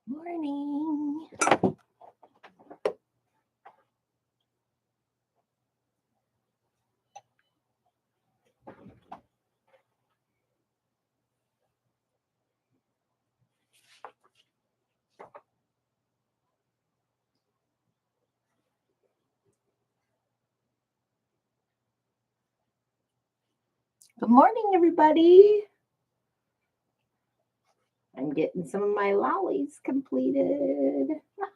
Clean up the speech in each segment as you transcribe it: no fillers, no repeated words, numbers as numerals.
Morning. Good morning, everybody. I'm getting some of my lollies completed.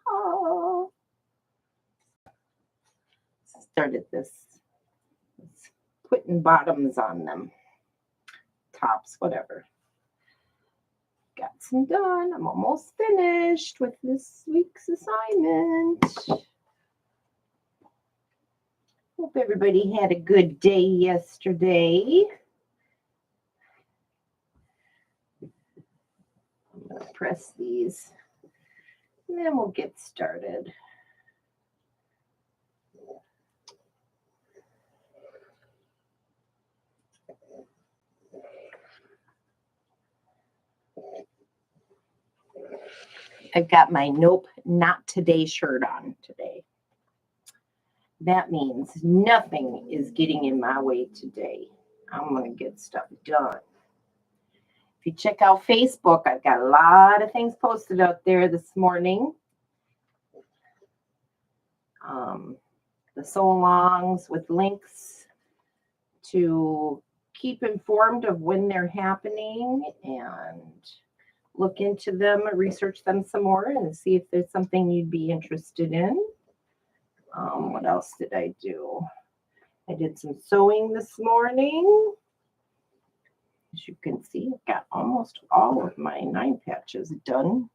Oh. Started this putting bottoms on them, tops, whatever. Got some done. I'm almost finished with this week's assignment. Hope everybody had a good day yesterday. I'm going to press these and then we'll get started. I've got my Nope, Not Today shirt on today. That means nothing is getting in my way today. I'm going to get stuff done. If you check out Facebook, I've got a lot of things posted out there this morning. The sew-alongs with links to keep informed of when they're happening and look into them, research them some more and see if there's something you'd be interested in. What else did I do? I did some sewing this morning. As you can see, I've got almost all of my 9 patches done.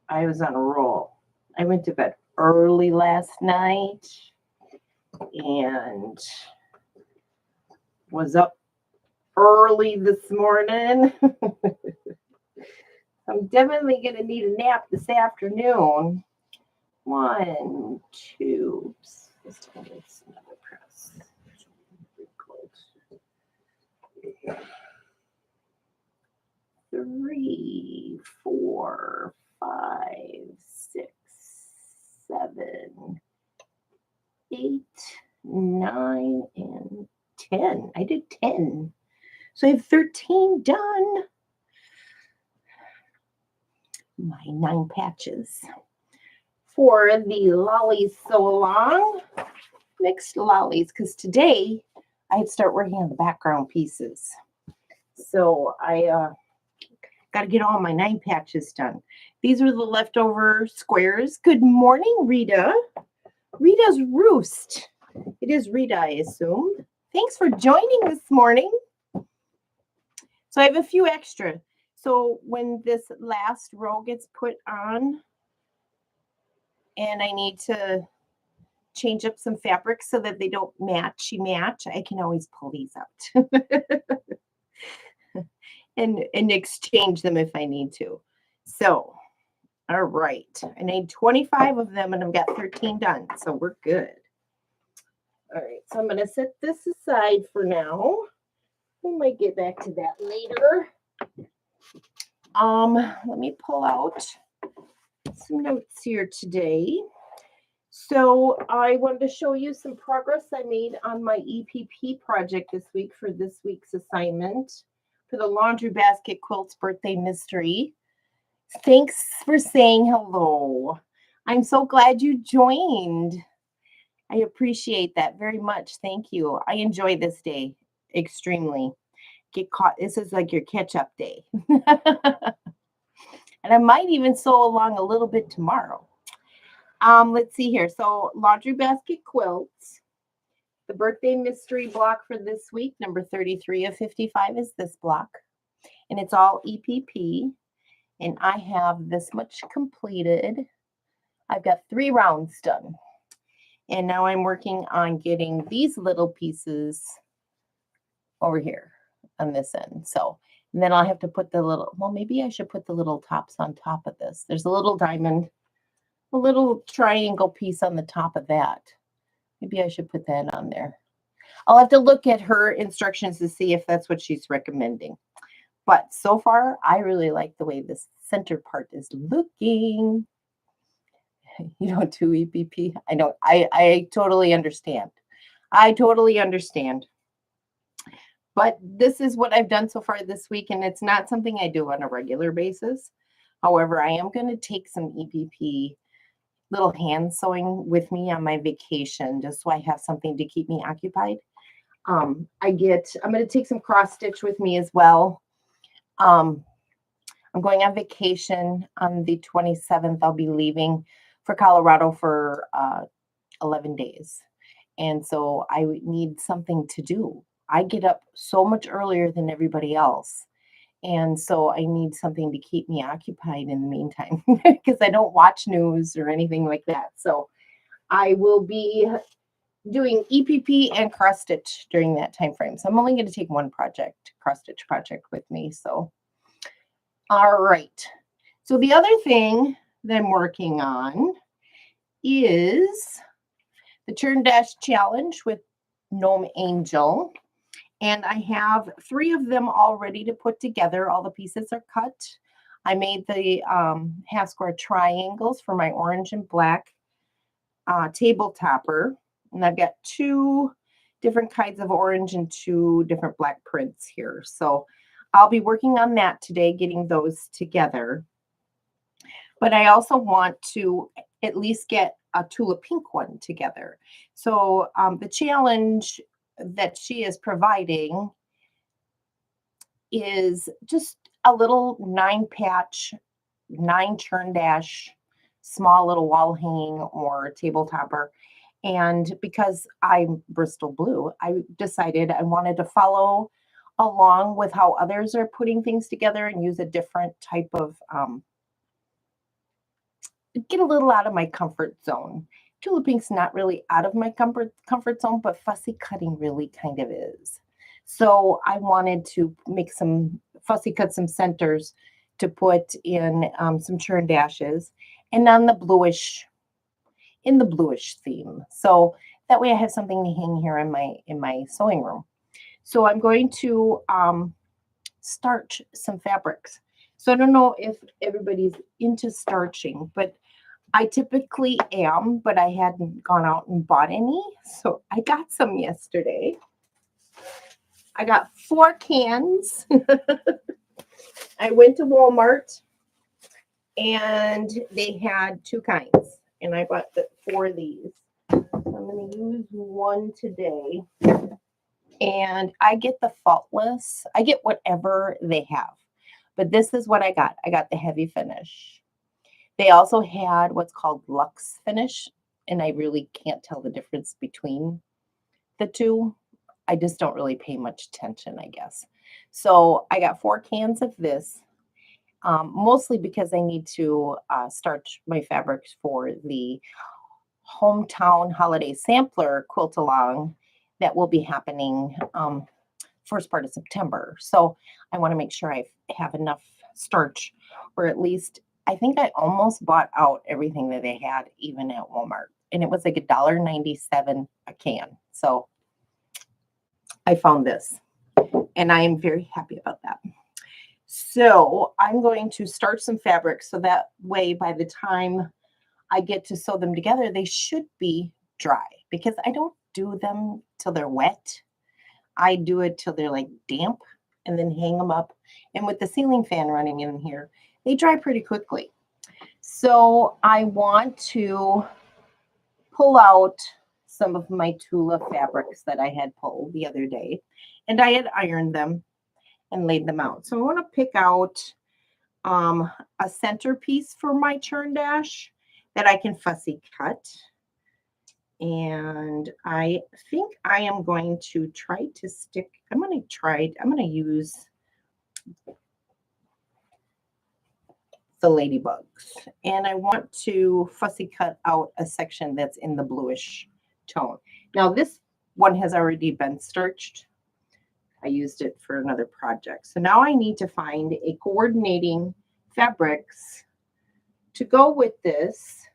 I was on a roll. I went to bed early last night and was up early this morning. I'm definitely going to need a nap this afternoon. 1, 2, let's try this another press. 3, 4, 5, 6, 7, 8, 9, and 10. I did 10. So I have 13 done. My 9 patches. For the Lollies sew along, mixed lollies, because today I had to start working on the background pieces. So I got to get all my 9 patches done. These are the leftover squares. Good morning, Rita. Rita's Roost. It is Rita, I assume. Thanks for joining this morning. So I have a few extra. So when this last row gets put on and I need to change up some fabrics so that they don't match, I can always pull these out and exchange them if I need to. So, all right. I need 25 of them and I've got 13 done. So we're good. All right. So I'm going to set this aside for now. We might get back to that later. Let me pull out some notes here today. So I wanted to show you some progress I made on my EPP project this week for this week's assignment for the Laundry Basket Quilts Birthday Mystery. Thanks for saying hello. I'm so glad you joined. I appreciate that very much. Thank you. I enjoy this day extremely. Get caught. This is like your catch-up day. And I might even sew along a little bit tomorrow. Let's see here. So Laundry Basket Quilts. The birthday mystery block for this week, number 33 of 55, is this block. And it's all EPP. And I have this much completed. I've got 3 rounds done. And now I'm working on getting these little pieces over here on this end. So, and then I'll have to put the little, well, maybe I should put the little tops on top of this. There's a little diamond, a little triangle piece on the top of that. Maybe I should put that on there. I'll have to look at her instructions to see if that's what she's recommending. But so far, I really like the way this center part is looking. You don't do EPP? I know. I totally understand. I totally understand. But this is what I've done so far this week, and it's not something I do on a regular basis. However, I am going to take some EPP little hand sewing with me on my vacation, just so I have something to keep me occupied. I'm going to take some cross stitch with me as well. I'm going on vacation on the 27th. I'll be leaving for Colorado for 11 days. And so I need something to do. I get up so much earlier than everybody else. And so I need something to keep me occupied in the meantime because I don't watch news or anything like that. So I will be doing EPP and cross stitch during that time frame. So I'm only going to take one cross stitch project with me. So, all right. So the other thing that I'm working on is the Churn Dash Challenge with Gnome Angel. And I have 3 of them all ready to put together. All the pieces are cut. I made the half square triangles for my orange and black table topper. And I've got 2 different kinds of orange and 2 different black prints here. So I'll be working on that today, getting those together. But I also want to at least get a tulip pink one together. So the challenge that she is providing is just a little 9-patch, 9 churn dash, small little wall hanging or table topper. And because I'm Bristol blue, I decided I wanted to follow along with how others are putting things together and use a different type of, get a little out of my comfort zone. Tulip pink's not really out of my comfort zone, but fussy cutting really kind of is. So I wanted to make some fussy cut some centers to put in some churn dashes and on the bluish, in the bluish theme. So that way I have something to hang here in my sewing room. So I'm going to starch some fabrics. So I don't know if everybody's into starching, but I typically am, but I hadn't gone out and bought any. So I got some yesterday. I got 4 cans. I went to Walmart and they had 2 kinds. And I bought 4 of these. So I'm going to use one today. And I get the faultless. I get whatever they have. But this is what I got. I got the heavy finish. They also had what's called luxe finish, and I really can't tell the difference between the 2. I just don't really pay much attention, I guess. So I got 4 cans of this, mostly because I need to starch my fabrics for the hometown holiday sampler quilt along that will be happening first part of September. So I want to make sure I have enough starch, or at least I think I almost bought out everything that they had, even at Walmart. And it was like $1.97 a can. So I found this. And I am very happy about that. So I'm going to starch some fabric so that way by the time I get to sew them together, they should be dry. Because I don't do them till they're wet. I do it till they're like damp and then hang them up. And with the ceiling fan running in here, they dry pretty quickly. So I want to pull out some of my Tula fabrics that I had pulled the other day. And I had ironed them and laid them out. So I want to pick out a centerpiece for my churn dash that I can fussy cut. And I think I am going to try to stick, I'm going to use the ladybugs. And I want to fussy cut out a section that's in the bluish tone. Now this one has already been starched. I used it for another project. So now I need to find a coordinating fabrics to go with this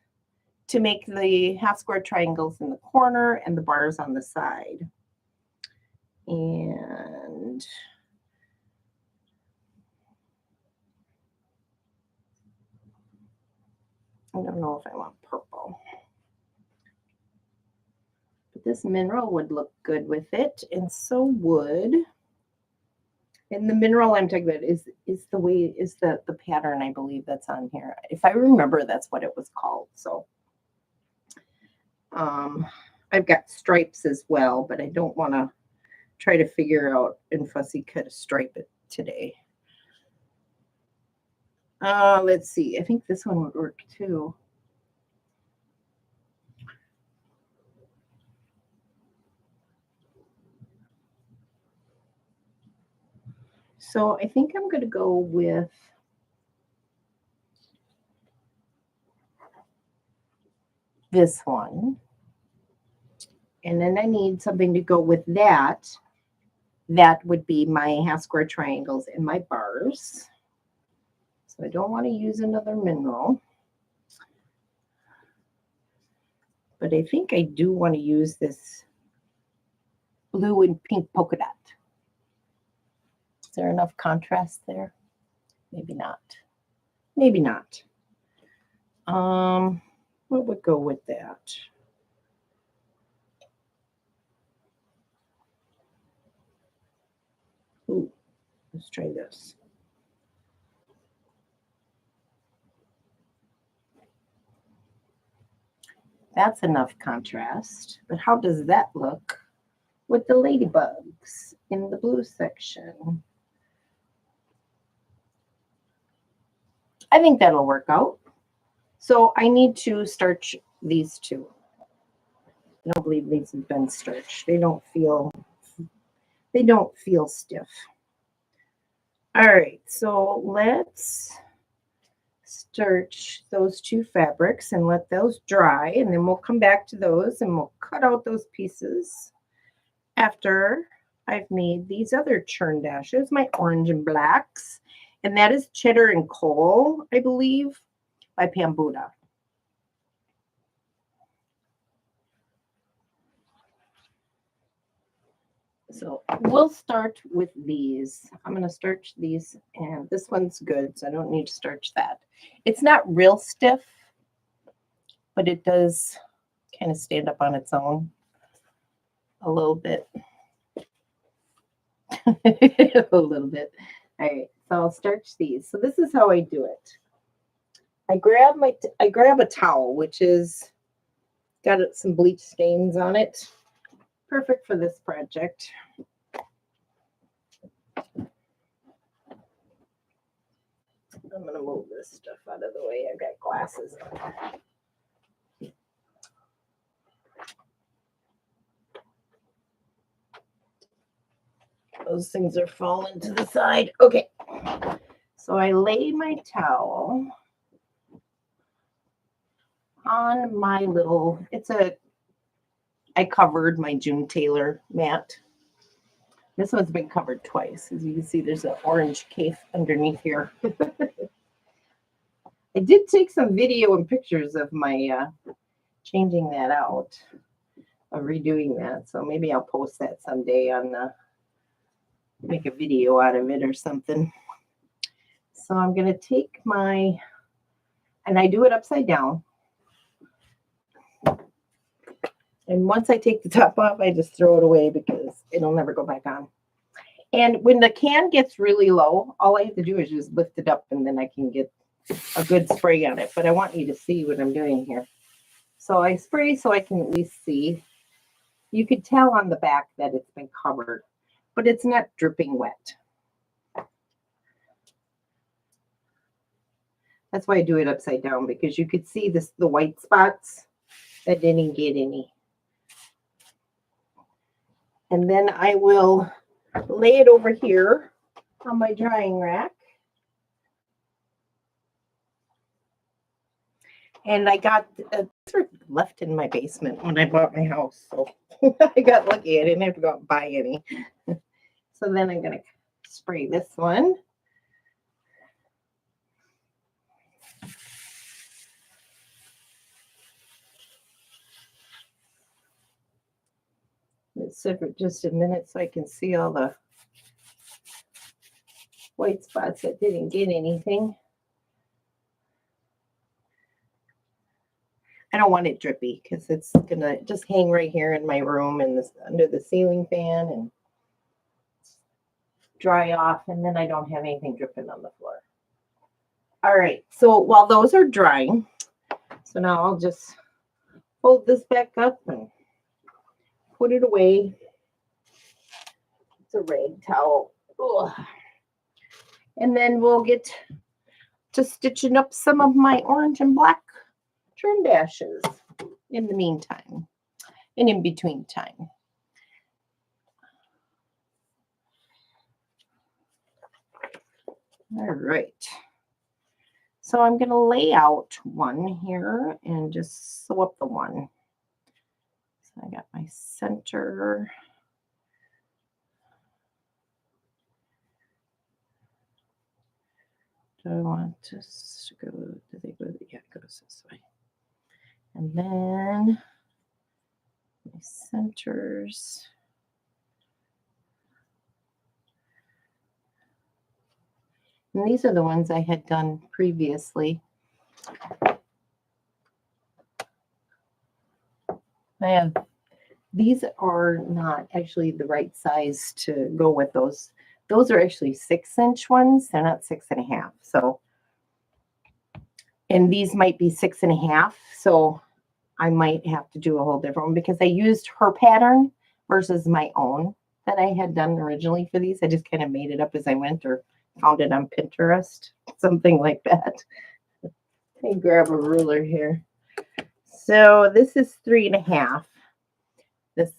to make the half square triangles in the corner and the bars on the side. And I don't know if I want purple. But this mineral would look good with it, and so would. And the mineral I'm talking about is the pattern, I believe, that's on here. If I remember, that's what it was called. So I've got stripes as well, but I don't want to try to figure out and fussy cut a stripe it today. Let's see. I think this one would work too. So I think I'm going to go with this one. And then I need something to go with that. That would be my half square triangles and my bars. So I don't want to use another mineral. But I think I do want to use this blue and pink polka dot. Is there enough contrast there? Maybe not. Maybe not. What would go with that? Ooh, let's try this. That's enough contrast. But how does that look with the ladybugs in the blue section? I think that'll work out. So I need to starch these two. I don't believe these have been starched. They don't feel stiff. All right, so let's starch those two fabrics and let those dry, and then we'll come back to those and we'll cut out those pieces after I've made these other churn dashes, my orange and blacks, and that is Cheddar and Coal, I believe, by Pambuda. So we'll start with these. I'm going to starch these, and this one's good, so I don't need to starch that. It's not real stiff, but it does kind of stand up on its own a little bit. A little bit. All right, so I'll starch these. So this is how I do it. I grab a towel, which is got some bleach stains on it. Perfect for this project. I'm going to move this stuff out of the way. I've got glasses on. Those things are falling to the side. Okay. So I lay my towel on my little, I covered my June Taylor mat. This one's been covered twice. As you can see, there's an orange case underneath here. I did take some video and pictures of my changing that out, of redoing that. So maybe I'll post that someday on make a video out of it or something. So I'm going to take and I do it upside down. And once I take the top off, I just throw it away because it'll never go back on. And when the can gets really low, all I have to do is just lift it up and then I can get a good spray on it. But I want you to see what I'm doing here. So I spray so I can at least see. You could tell on the back that it's been covered, but it's not dripping wet. That's why I do it upside down, because you could see the white spots. I didn't get any. And then I will lay it over here on my drying rack. And I got sort of left in my basement when I bought my house. So I got lucky. I didn't have to go out and buy any. So then I'm going to spray this one. it sit for just a minute so I can see all the white spots that didn't get anything. I don't want it drippy because it's gonna just hang right here in my room and this under the ceiling fan and dry off, and then I don't have anything dripping on the floor. All right, so while those are drying, so now I'll just fold this back up and put it away. It's a rag towel. Ugh. And then we'll get to stitching up some of my orange and black churn dashes in the meantime and in between time. All right. So I'm going to lay out one here and just sew up the one. So I got my center. Do I want to go, do they go, yeah, it goes this way. And then my centers. And these are the ones I had done previously. These are not actually the right size to go with those. Those are actually 6-inch ones. They're not 6.5. So, and these might be 6.5. So I might have to do a whole different one because I used her pattern versus my own that I had done originally for these. I just kind of made it up as I went or found it on Pinterest, something like that. Let me grab a ruler here. So this is 3.5.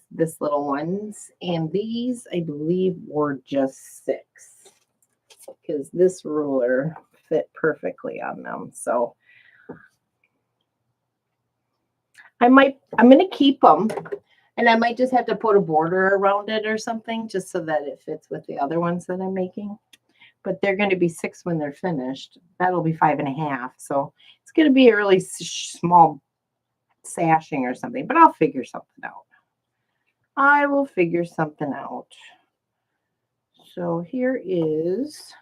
This little ones, and these I believe were just 6 because this ruler fit perfectly on them. So I'm going to keep them, and I might just have to put a border around it or something just so that it fits with the other ones that I'm making. But they're going to be 6 when they're finished. That'll be 5.5. So it's going to be a really small sashing or something, but I'll figure something out. I will figure something out. So here is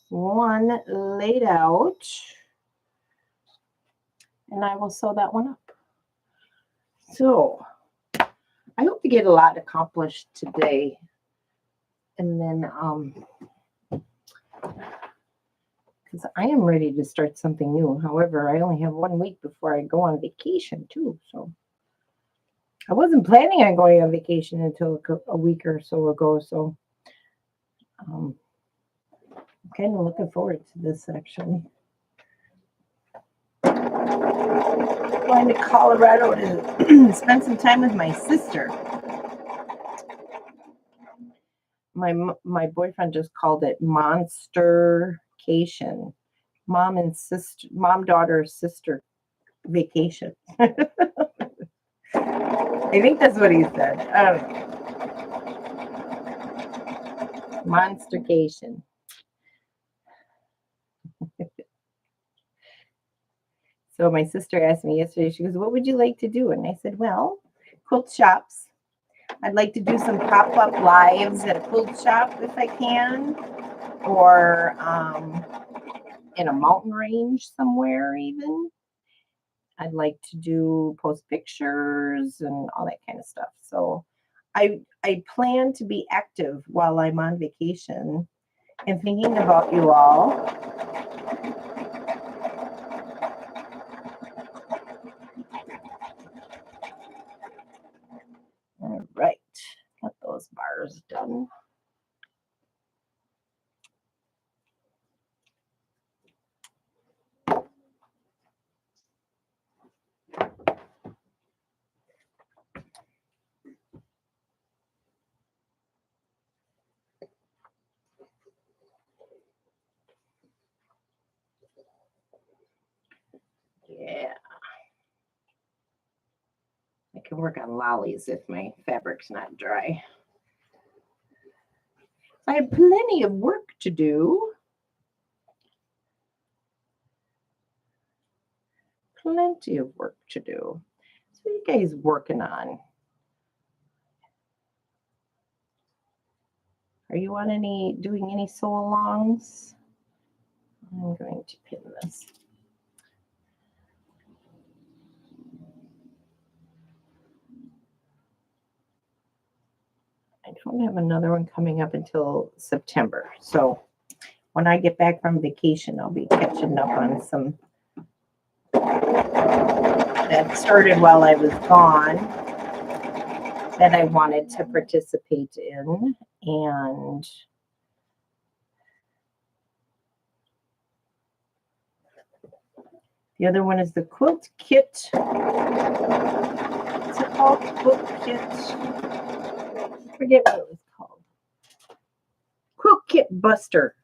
one laid out, and I will sew that one up. So I hope to get a lot accomplished today. And then, because I am ready to start something new. However, I only have 1 week before I go on vacation too. So I wasn't planning on going on vacation until a week or so ago. So I'm kind of looking forward to this actually. Going to Colorado to spend some time with my sister. My boyfriend just called it monstercation. Mom, daughter, sister vacation. I think that's what he said. I don't know. Monstercation. So my sister asked me yesterday, she goes, what would you like to do? And I said, well, quilt shops. I'd like to do some pop-up lives at a quilt shop if I can, or in a mountain range somewhere even. I'd like to post pictures and all that kind of stuff. So I plan to be active while I'm on vacation and thinking about you all. All right, got those bars done. Yeah. I can work on Lollies if my fabric's not dry. I have plenty of work to do. Plenty of work to do. So What are you guys working on? Are you on doing any sew-alongs? I'm going to pin this. I don't have another one coming up until September. So when I get back from vacation, I'll be catching up on some that started while I was gone that I wanted to participate in. And the other one is the quilt kit. What's it called? Quilt kit. I forget what it was called. Quilt kit buster.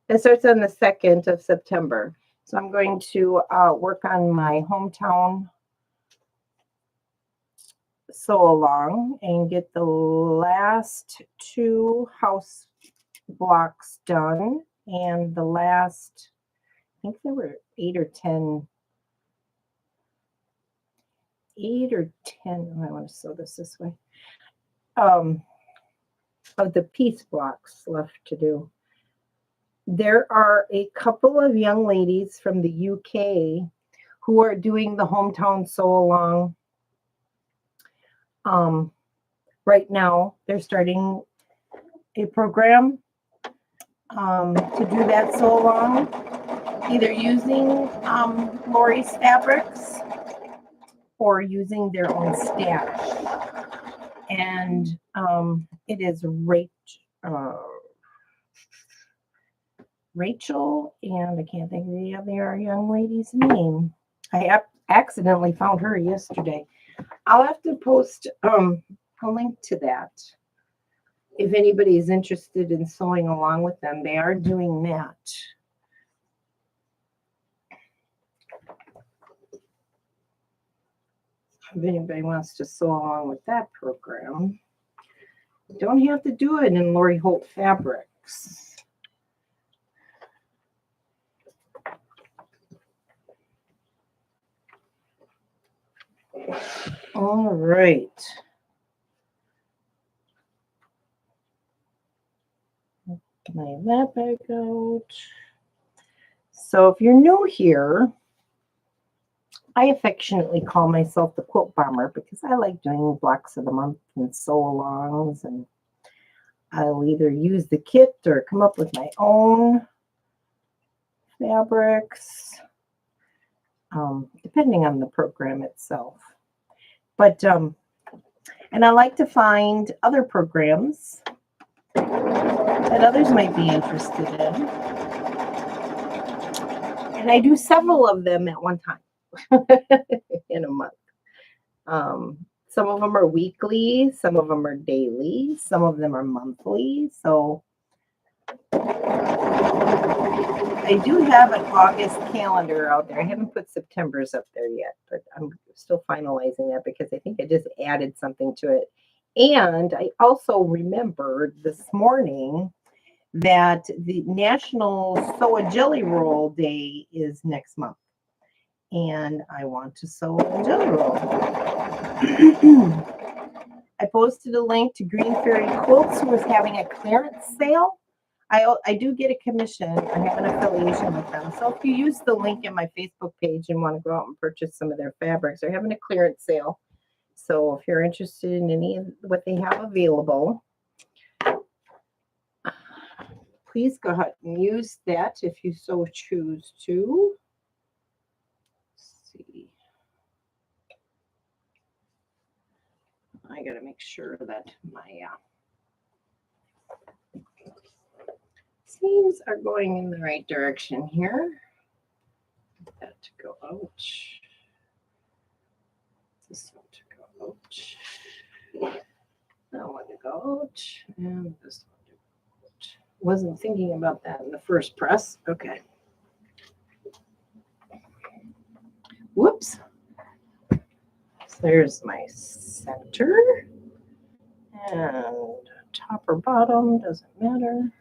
It starts on the 2nd of September. So I'm going to work on my hometown sew along and get the last 2 house blocks done, and the last, I think there were 8 or 10. I want to sew this way. Of the piece blocks left to do. There are a couple of young ladies from the UK who are doing the hometown sew along. Right now, they're starting a program to do that sew along, either using Lori's fabrics or using their own stash. And it is Rachel, and I can't think of the other young lady's name. I accidentally found her yesterday. I'll have to post a link to that. If anybody is interested in sewing along with them, they are doing that. If anybody wants to sew along with that program, you don't have to do it in Lori Holt fabrics. All right. Lay that back out. So if you're new here, I affectionately call myself the Quilt BOM'er because I like doing blocks of the month and sew-alongs, and I'll either use the kit or come up with my own fabrics, depending on the program itself. But and I like to find other programs that others might be interested in, and I do several of them at one time in a month. Some of them are weekly, some of them are daily, some of them are monthly. So I do have an August calendar out there. I haven't put September's up there yet, but I'm still finalizing that because I think I just added something to it. And I also remembered this morning that the National Sew a Jelly Roll Day is next month. And I want to sew a jelly roll. I posted a link to Green Fairy Quilts, who is having a clearance sale. I do get a commission. I have an affiliation with them. So if you use the link in my Facebook page and want to go out and purchase some of their fabrics, they're having a clearance sale. So if you're interested in any of what they have available, please go ahead and use that if you so choose to. See, I got to make sure that my seams are going in the right direction here. That to go out. This one to go out. That one to go out. And this one to go out. Wasn't thinking about that in the first press. Okay. Whoops. So there's my center. And top or bottom, doesn't matter.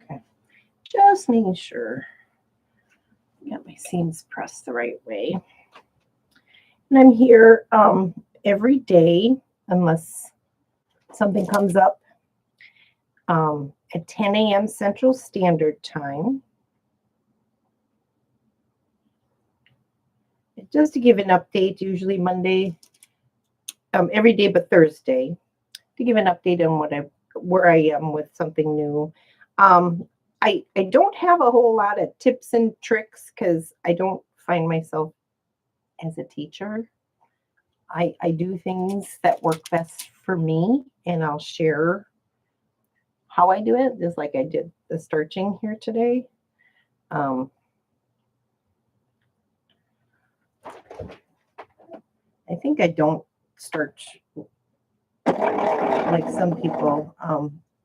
Okay. Just making sure seams pressed the right way. And I'm here every day, unless something comes up, at 10 a.m. Central Standard Time. Just to give an update, usually Monday, every day but Thursday, to give an update on where I am with something new. I don't have a whole lot of tips and tricks because I don't find myself as a teacher. I do things that work best for me, and I'll share how I do it, just like I did the starching here today. I think I don't starch like some people,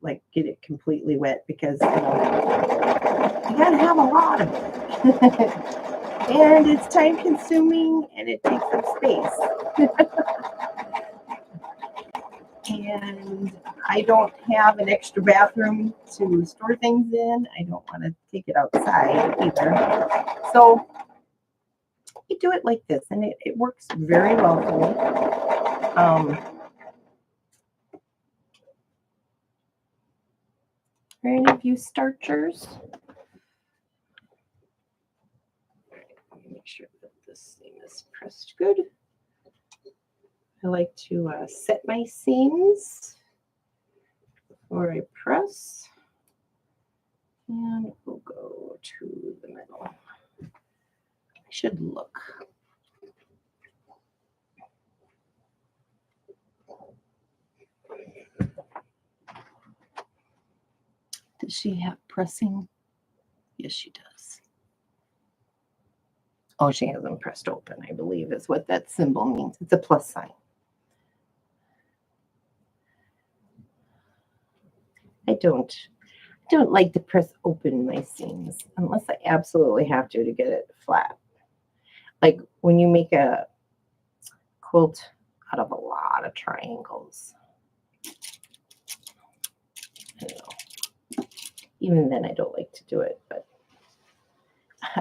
like get it completely wet because you gotta have a lot of it. And it's time consuming and it takes up space. And I don't have an extra bathroom to store things in. I don't want to take it outside either. So I do it like this, and it works very well for me. Are any of you starchers? Make sure that this seam is pressed good. I like to set my seams before I press. And we'll go to the middle. I should look. Does she have pressing? Yes, she does. Oh, she has them pressed open, I believe is what that symbol means. It's a plus sign. I don't like to press open my seams unless I absolutely have to get it flat. Like when you make a quilt out of a lot of triangles. I don't know. Even then, I don't like to do it, but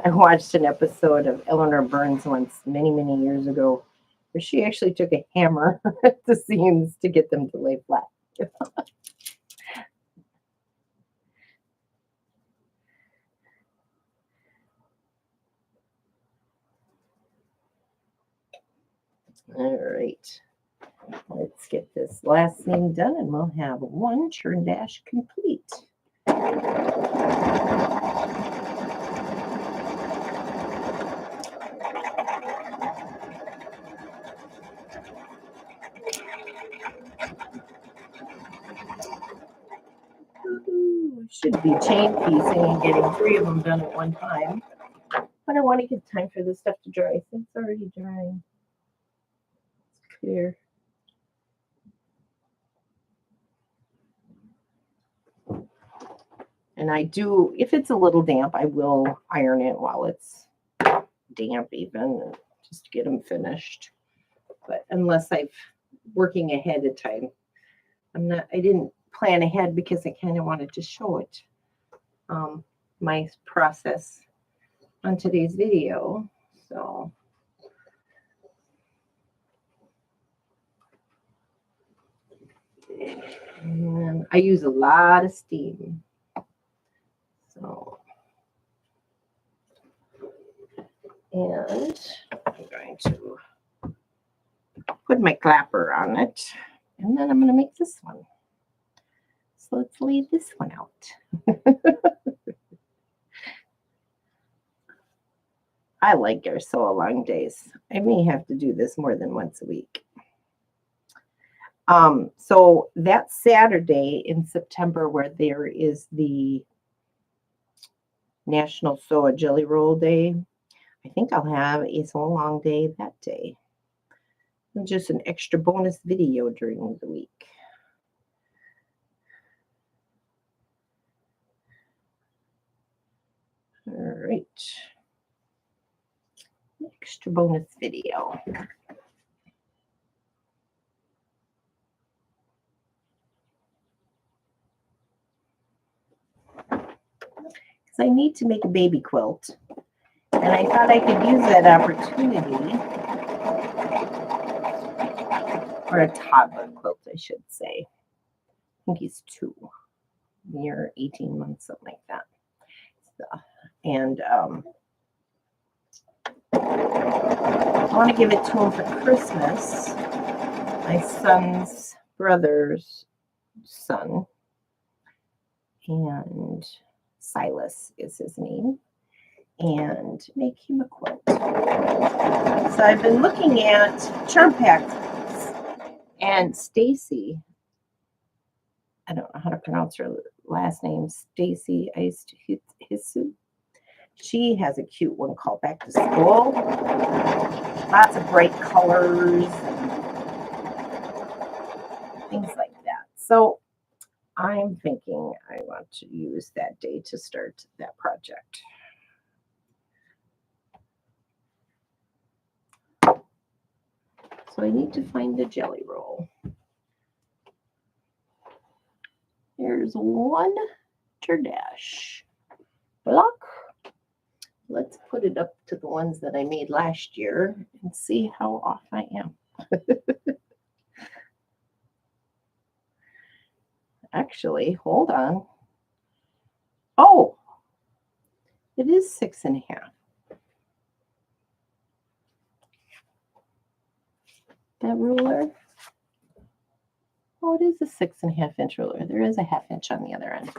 I watched an episode of Eleanor Burns once, many, many years ago, where she actually took a hammer at the seams to get them to lay flat. All right, let's get this last seam done and we'll have one churn dash complete. Should be chain piecing and getting 3 of them done at one time. But I want to give time for this stuff to dry. I think it's already drying. It's clear. And I do, if it's a little damp, I will iron it while it's damp even, just to get them finished. But unless I'm working ahead of time, I didn't plan ahead because I kind of wanted to show it, my process on today's video. So and I use a lot of steam. So, and I'm going to put my clapper on it, and then I'm going to make this one. So let's leave this one out. I like our sew along days. I may have to do this more than once a week. So that Saturday in September, where there is the National Sew a Jelly Roll Day, I think I'll have a sew along day that day. And just an extra bonus video during the week. All right. Extra bonus video. Because I need to make a baby quilt. And I thought I could use that opportunity, or a toddler quilt, I should say. I think he's 2, near 18 months, something like that. So, and I want to give it to him for Christmas. My son's brother's son, and Silas is his name, and make him a quilt. So I've been looking at charm packs, and Stacy, I don't know how to pronounce her last name, Stacy Hisu. She has a cute one called Back to School. Lots of bright colors and things like that. So I'm thinking I want to use that day to start that project. So I need to find a jelly roll. Here's one Churn Dash block. Let's put it up to the ones that I made last year and see how off I am. Actually, hold on. Oh, it is 6.5. That ruler. Oh, it is a 6.5 inch ruler. There is a 1/2 inch on the other end.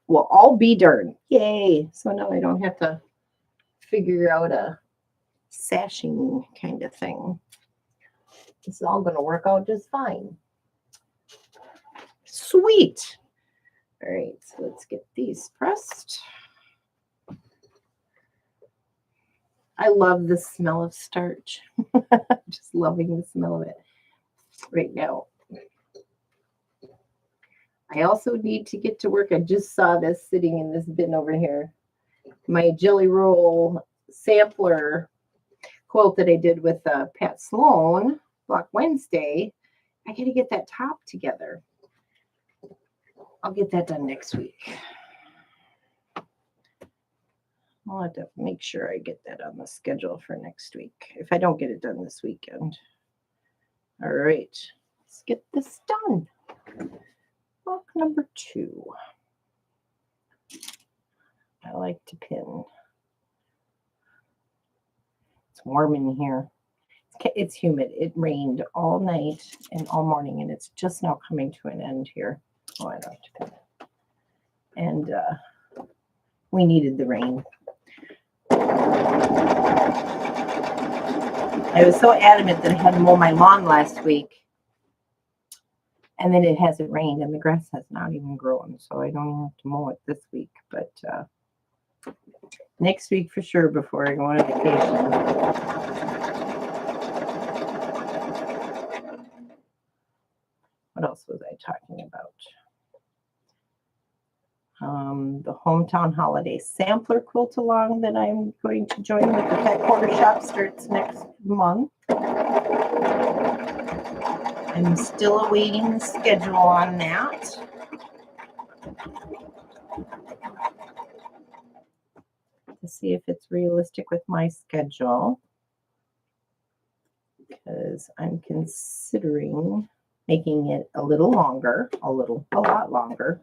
Well, I'll be darned. Yay. So now I don't have to figure out a sashing kind of thing. This is all going to work out just fine. Sweet. All right, so let's get these pressed. I love the smell of starch. Just loving the smell of it right now. I also need to get to work. I just saw this sitting in this bin over here. My Jelly Roll sampler quilt that I did with Pat Sloan, Block Wednesday. I got to get that top together. I'll get that done next week. I'll have to make sure I get that on the schedule for next week if I don't get it done this weekend. All right, let's get this done. Block number 2. I like to pin. It's warm in here. It's humid. It rained all night and all morning, and it's just now coming to an end here. Oh, I don't have to pin it. And we needed the rain. I was so adamant that I had to mow my lawn last week. And then it hasn't rained, and the grass has not even grown, so I don't even have to mow it this week. But next week for sure before I go on vacation. What else was I talking about? The Hometown Holiday Sampler Quilt Along that I'm going to join with the Pet Quarter Shop starts next month. I'm still awaiting the schedule on that. To see if it's realistic with my schedule. Because I'm considering making it a little longer, a lot longer,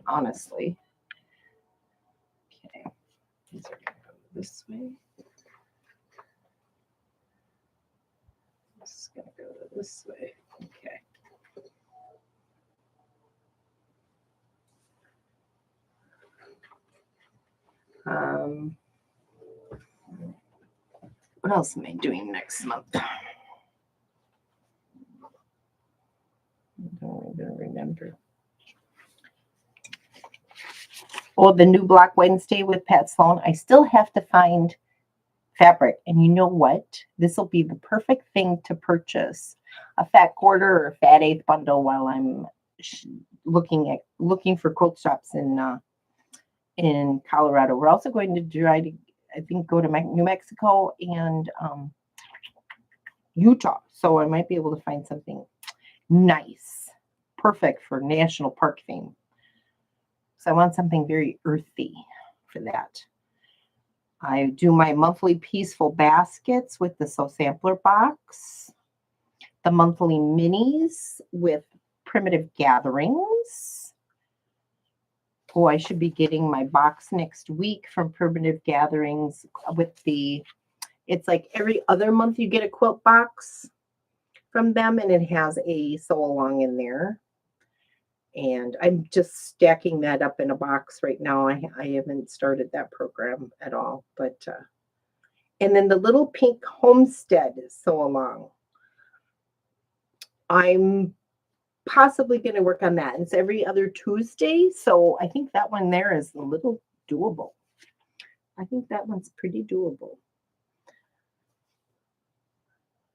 honestly. Okay, these are going to go this way. This is going to go this way. Okay. What else am I doing next month? I don't even remember. Oh, the new Block Wednesday with Pat Sloan. I still have to find fabric. And you know what? This will be the perfect thing to purchase a fat quarter or a fat eighth bundle while I'm looking for quilt shops in Colorado. We're also going to try to, I think, go to New Mexico and Utah. So I might be able to find something nice, perfect for national park theme. So I want something very earthy for that. I do my monthly peaceful baskets with the SAL'er box, the monthly minis with primitive gatherings. Oh, I should be getting my box next week from Primitive Gatherings with the, it's like every other month you get a quilt box from them, and it has a sew along in there. And I'm just stacking that up in a box right now. I haven't started that program at all, but and then the little pink homestead sew along. I'm possibly going to work on that. It's every other Tuesday, so I think that one there is a little doable. I think that one's pretty doable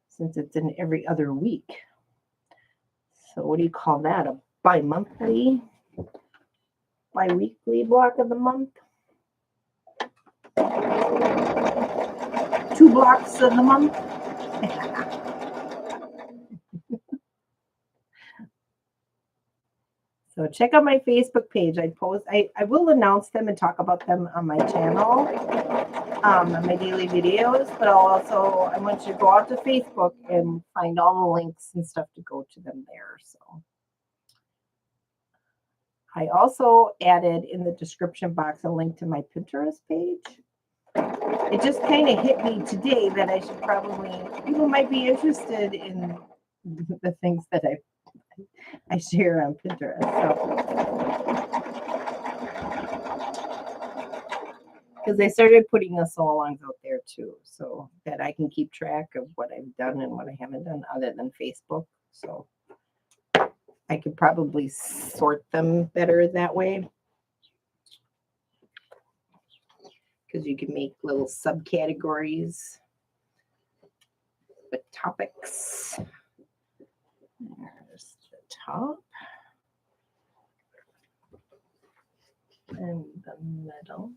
since it's in every other week. So what do you call that? A bi-weekly block of the month? 2 blocks of the month? So check out my Facebook page. I will announce them and talk about them on my channel, on my daily videos, but I want you to go out to Facebook and find all the links and stuff to go to them there. So I also added in the description box a link to my Pinterest page. It just kind of hit me today that I should probably, people might be interested in the things that I share on Pinterest. Because I started putting the sew alongs out there too, so that I can keep track of what I've done and what I haven't done other than Facebook. So I could probably sort them better that way. Because you can make little subcategories with topics. There's the top. And the middle.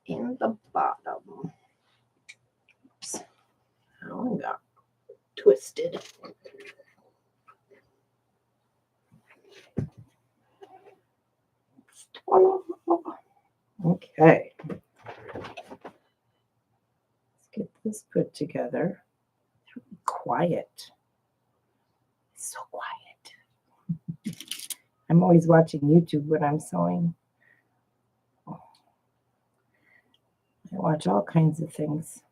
And the bottom. Oops. That one got twisted. Okay. Let's get this put together. It's really quiet. It's so quiet. I'm always watching YouTube when I'm sewing. I watch all kinds of things.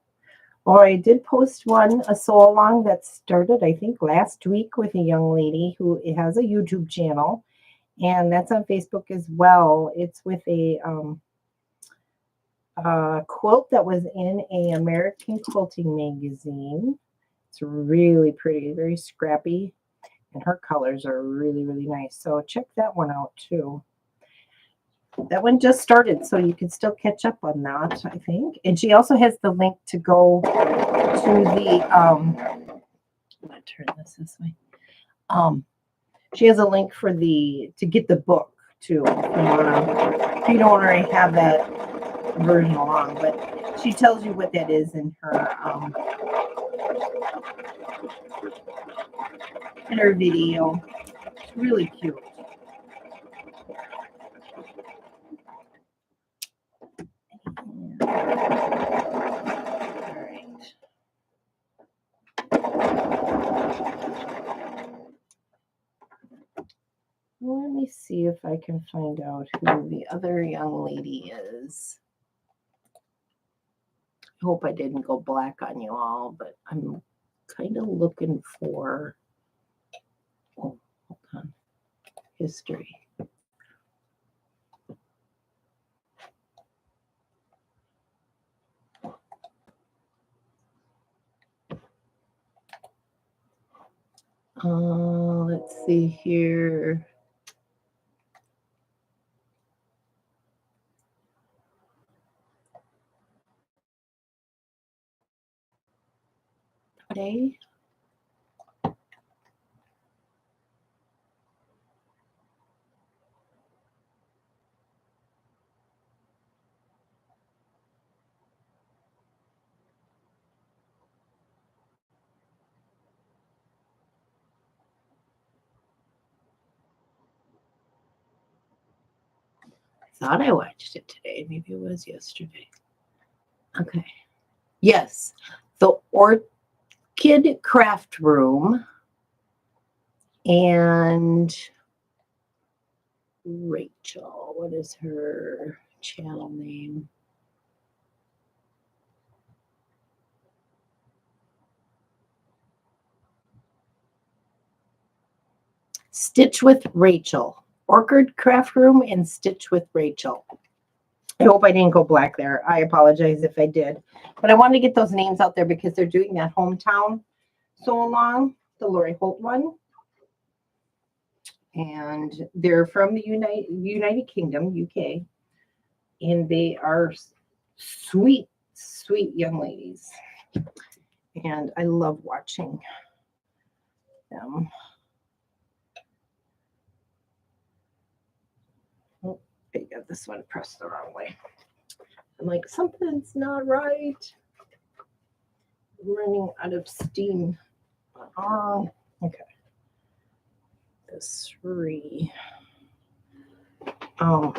Oh, I did post a sew along that started, I think, last week with a young lady who has a YouTube channel, and that's on Facebook as well. It's with a quilt that was in an American Quilting magazine. It's really pretty, very scrappy, and her colors are really, really nice. So check that one out too. That one just started, so you can still catch up on that, I think. And she also has the link to go to the, I'm going to turn this way. She has a link for to get the book too. If you don't already have that version along, but she tells you what that is in her video. It's really cute. Let me see if I can find out who the other young lady is. I hope I didn't go black on you all, but I'm kind of looking for, oh, hold on, history. Let's see here. Today. thought I watched it today. Maybe it was yesterday. Okay. Yes. The Orchid Craft Room and Rachel. What is her channel name? Stitch with Rachel. Orchid Craft Room and Stitch with Rachel. I hope I didn't go black there. I apologize if I did. But I wanted to get those names out there because they're doing that hometown sew along, the Lori Holt one. And they're from the United Kingdom, UK. And they are sweet, sweet young ladies. And I love watching them. Oh, I got this one pressed the wrong way. I'm like, something's not right. I'm running out of steam. Okay. This 3. I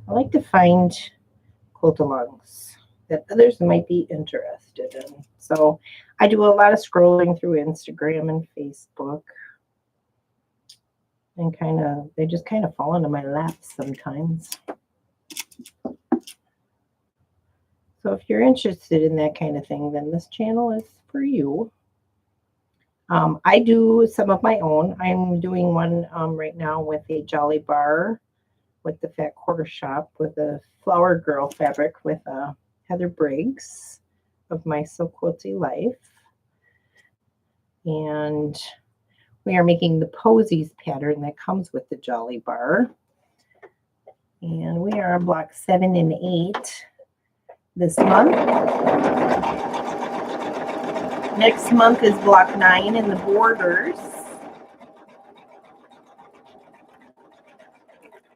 like to find quilt-alongs that others might be interested in. So I do a lot of scrolling through Instagram and Facebook. And they just kind of fall into my lap sometimes. So if you're interested in that kind of thing, then this channel is for you. I do some of my own. I'm doing one right now with a Jolly Bar with the Fat Quarter Shop with a Flower Girl fabric with Heather Briggs of My So Quilty Life. And we are making the Posies pattern that comes with the Jolly Bar. And we are on block 7 and 8 this month. Next month is block 9 in the borders.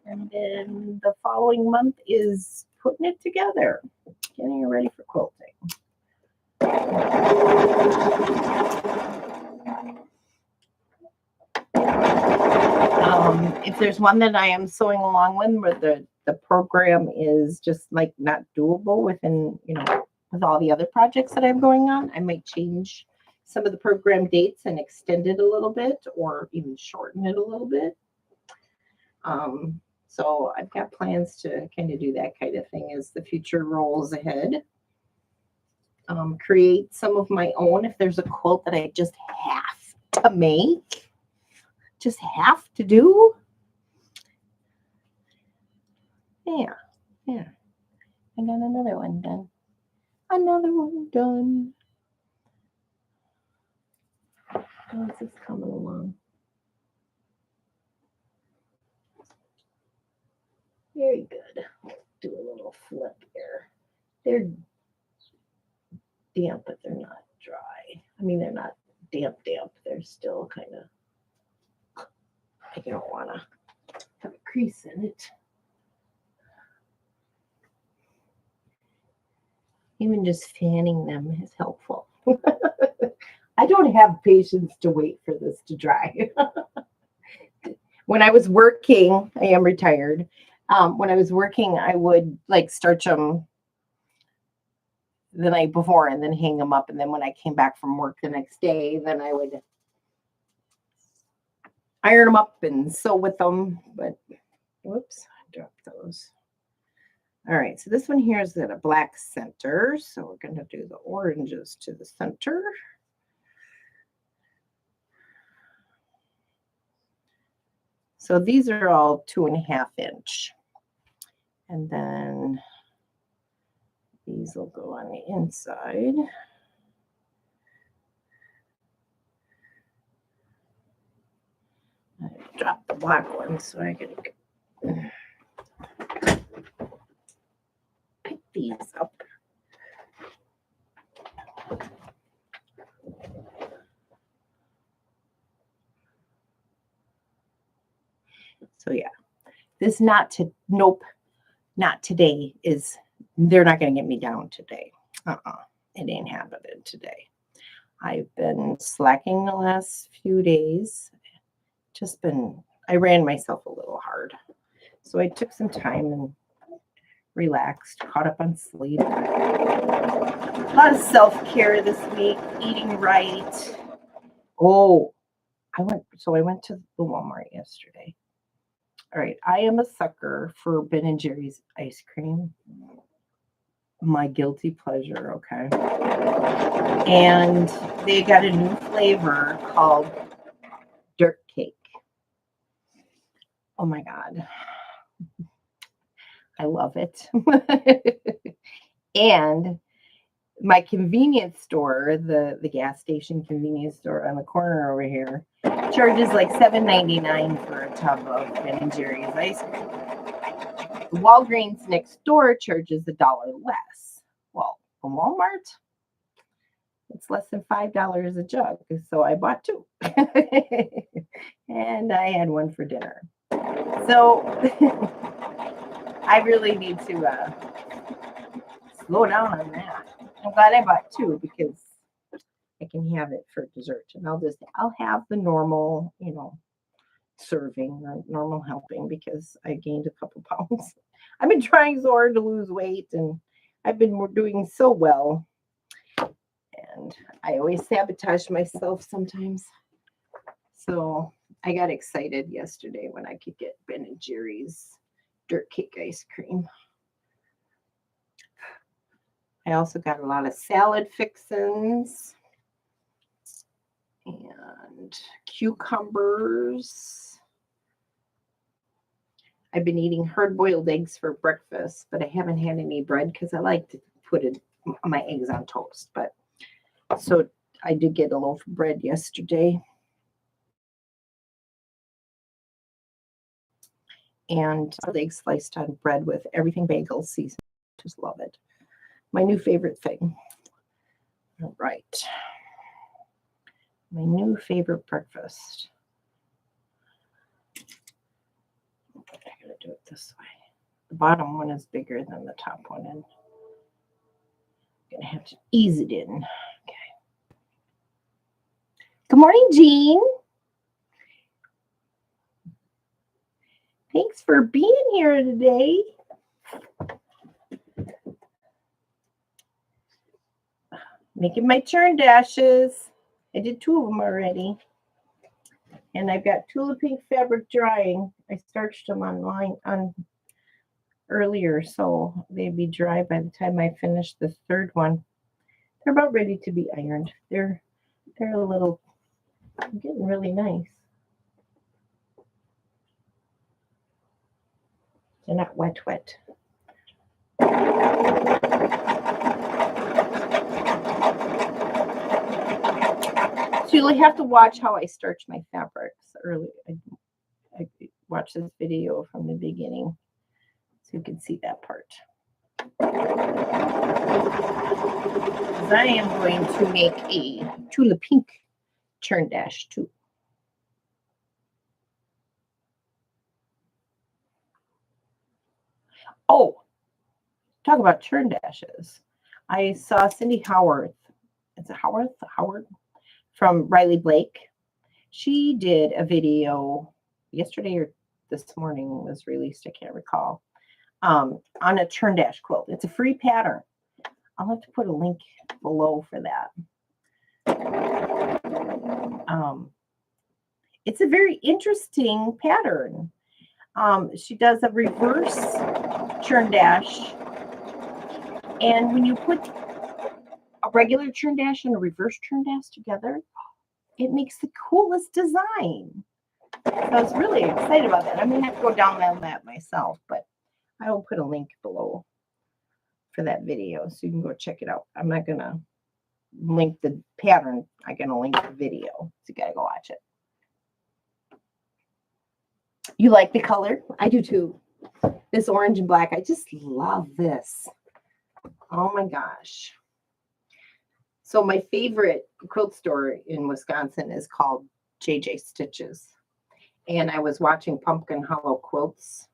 And then the following month is putting it together, getting it ready for quilting. If there's one that I am sewing along with where the program is just like not doable within, with all the other projects that I'm going on, I might change some of the program dates and extend it a little bit or even shorten it a little bit. So I've got plans to kind of do that kind of thing as the future rolls ahead. Create some of my own if there's a quilt that I just have to make, just have to do. Yeah. I got another one done. How's this coming along? Very good. Do a little flip here. They're damp, but they're not dry. I mean, they're not damp. They're still kind of, I don't want to have a crease in it. Even just fanning them is helpful. I don't have patience to wait for this to dry. When I was working, I am retired. When I was working, I would like starch them the night before and then hang them up. And then when I came back from work the next day, then I would iron them up and sew with them. But whoops, I dropped those. All right, so this one here is at a black center. So we're going to do the oranges to the center. So these are all 2.5 inch. And then these will go on the inside. I dropped the black one, so I can pick these up. So yeah, this not today is, they're not going to get me down today. It ain't happening today. I've been slacking the last few days. I ran myself a little hard. So I took some time and relaxed, caught up on sleep. A lot of self-care this week, eating right. Oh, I went to the Walmart yesterday. All right, I am a sucker for Ben & Jerry's ice cream. My guilty pleasure, okay? And they got a new flavor called dirt cake. Oh my God. I love it. And my convenience store, the gas station convenience store on the corner over here, charges like $7.99 for a tub of Ben & Jerry's ice cream. The Walgreens next door charges $1 less. Well, the Walmart, it's less than $5 a jug. So I bought 2. And I had one for dinner. So I really need to slow down on that. I'm glad I bought 2 because I can have it for dessert. And I'll have the normal, serving, the normal helping, because I gained a couple pounds. I've been trying so hard to lose weight, and I've been doing so well. And I always sabotage myself sometimes. So I got excited yesterday when I could get Ben & Jerry's dirt cake ice cream. I also got a lot of salad fixins and cucumbers. I've been eating hard-boiled eggs for breakfast, but I haven't had any bread because I like to put my eggs on toast. But so I did get a loaf of bread yesterday. And eggs sliced on bread with everything bagel seasoned. Just love it. My new favorite thing. All right. My new favorite breakfast. I gotta do it this way. The bottom one is bigger than the top one, and I'm gonna have to ease it in. Okay. Good morning, Jean. Thanks for being here today. Making my churn dashes. I did 2 of them already. And I've got Tula Pink fabric drying. I starched them on earlier, so they'd be dry by the time I finish the 3rd one. They're about ready to be ironed. They're getting really nice. They're not wet. So you'll have to watch how I starch my fabrics early. I watched this video from the beginning so you can see that part. Because I am going to make a Tula Pink Churn Dash too. Oh, talk about churn dashes. I saw Cindy Howard. Is it Howard? From Riley Blake. She did a video yesterday or this morning, was released, I can't recall, on a Churn Dash quilt. It's a free pattern. I'll have to put a link below for that. It's a very interesting pattern. She does a reverse churn dash, and when you put a regular churn dash and a reverse churn dash together, it makes the coolest design. So I was really excited about that. I'm gonna have to go down that myself, but I will put a link below for that video so you can go check it out. I'm not gonna link the pattern. I'm gonna link the video, so you gotta go watch it. You like the color? I do too. This orange and black, I just love this. Oh my gosh. So my favorite quilt store in Wisconsin is called JJ Stitches. And I was watching Pumpkin Hollow Quilts.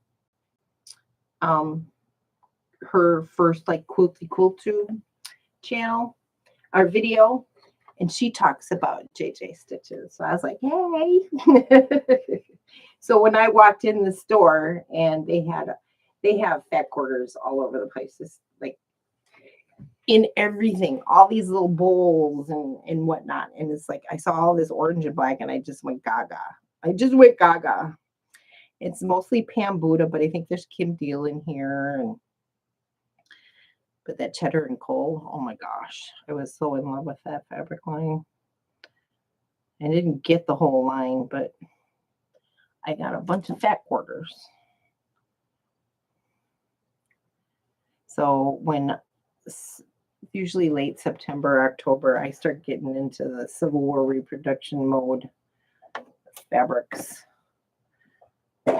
Her first like Quilty Quiltube channel, our video, and she talks about JJ Stitches. So I was like, hey. So when I walked in the store and they have fat quarters all over the place, just like in everything, all these little bowls and whatnot. And it's like I saw all this orange and black and I just went gaga. I just went gaga. It's mostly Pam Buddha, but I think there's Kim Deal in here. But that cheddar and coal, oh my gosh, I was so in love with that fabric line. I didn't get the whole line, but I got a bunch of fat quarters. So when usually late September, October, I start getting into the Civil War reproduction mode fabrics for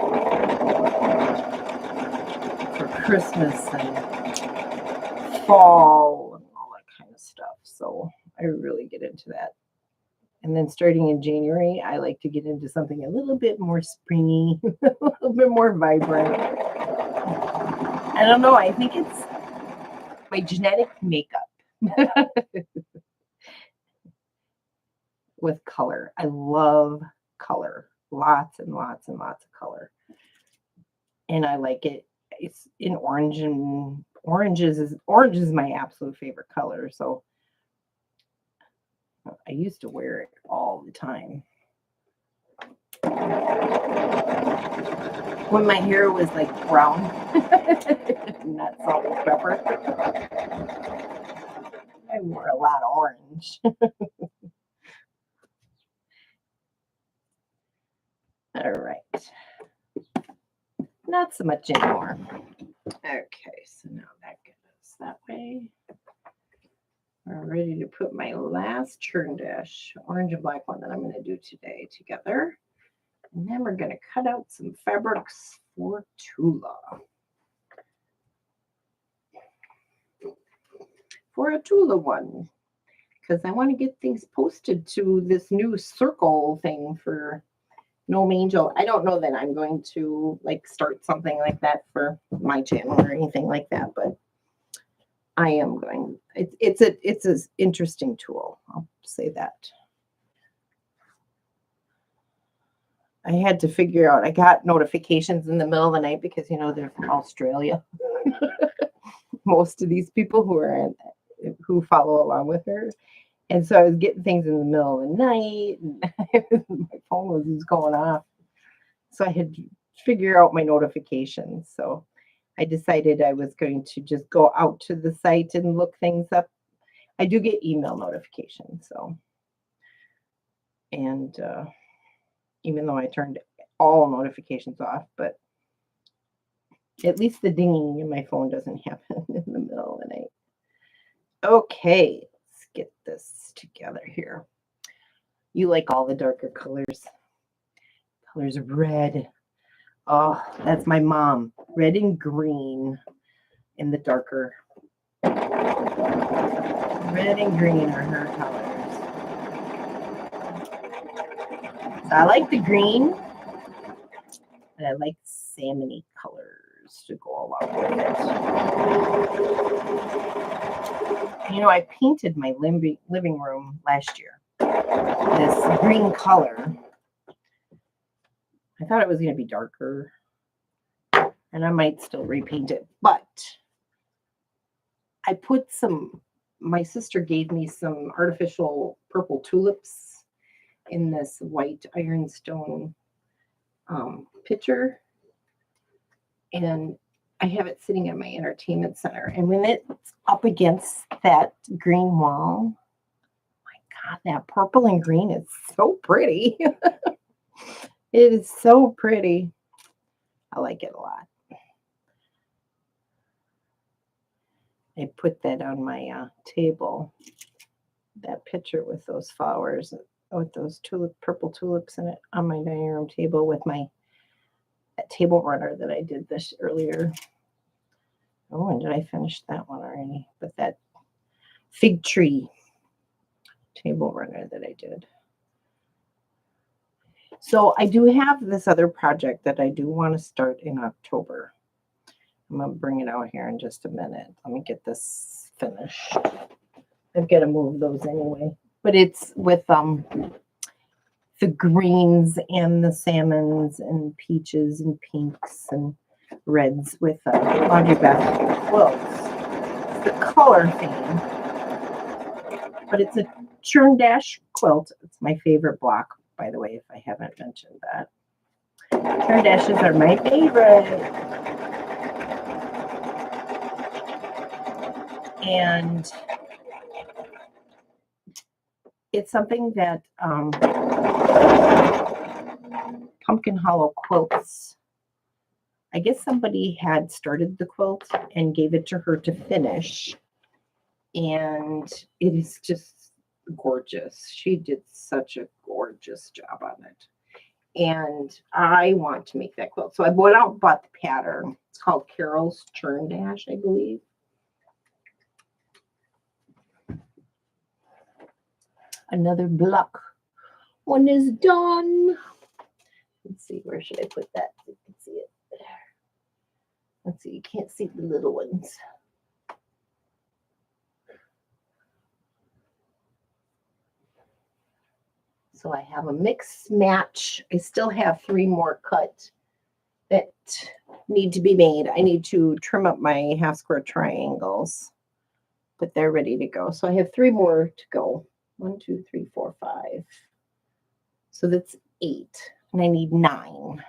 Christmas and fall and all that kind of stuff. So I really get into that. And then starting in January, I like to get into something a little bit more springy, a little bit more vibrant. I don't know. I think it's my genetic makeup with color. I love color. Lots and lots and lots of color. And I like it. It's in orange, and orange is my absolute favorite color. So I used to wear it all the time. When my hair was like brown, not salt and pepper, I wore a lot of orange. All right. Not so much anymore. Okay, so now that goes that way. We're ready to put my last Churn Dash orange and black one that I'm going to do today together. And then we're going to cut out some fabrics for Tula. For a Tula one, because I want to get things posted to this new circle thing for Gnome Angel. I don't know that I'm going to like start something like that for my channel or anything like that, but I am going. It's an interesting tool. I'll say that. I had to figure out. I got notifications in the middle of the night because they're from Australia. Most of these people who follow along with her. And so I was getting things in the middle of the night, and my phone was just going off. So I had to figure out my notifications. So I decided I was going to just go out to the site and look things up. I do get email notifications. So, and even though I turned all notifications off, but at least the dinging in my phone doesn't happen in the middle of the night. Okay. Get this together here. You like all the darker colors. Colors of red. Oh, that's my mom. Red and green in the darker. Red and green are her colors. So I like the green, and I like salmony colors to go along with it. I painted my living room last year. This green color. I thought it was going to be darker, and I might still repaint it, but I put my sister gave me some artificial purple tulips in this white ironstone pitcher, and I have it sitting in my entertainment center. And when it's up against that green wall, my God, that purple and green is so pretty. It is so pretty. I like it a lot. I put that on my table, that picture with those flowers, with those purple tulips in it on my dining room table with my table runner that I did this earlier. Oh, and did I finish that one already? But that fig tree table runner that I did. So I do have this other project that I do want to start in October. I'm going to bring it out here in just a minute. Let me get this finished. I've got to move those anyway. But it's with the greens and the salmons and peaches and pinks and reds with laundry basket quilts. It's the color theme, but it's a Churn Dash quilt. It's my favorite block, by the way, if I haven't mentioned that. Churn Dashes are my favorite. And it's something that Pumpkin Hollow Quilts, I guess somebody had started the quilt and gave it to her to finish. And it is just gorgeous. She did such a gorgeous job on it. And I want to make that quilt. So I bought the pattern. It's called Carol's Churn Dash, I believe. Another block. One is done. Let's see, where should I put that? So you can see it there. Let's see, you can't see the little ones. So I have a mix match. I still have 3 more cut that need to be made. I need to trim up my half square triangles, but they're ready to go. So I have 3 more to go. 1, 2, 3, 4, 5. So that's 8, and I need 9.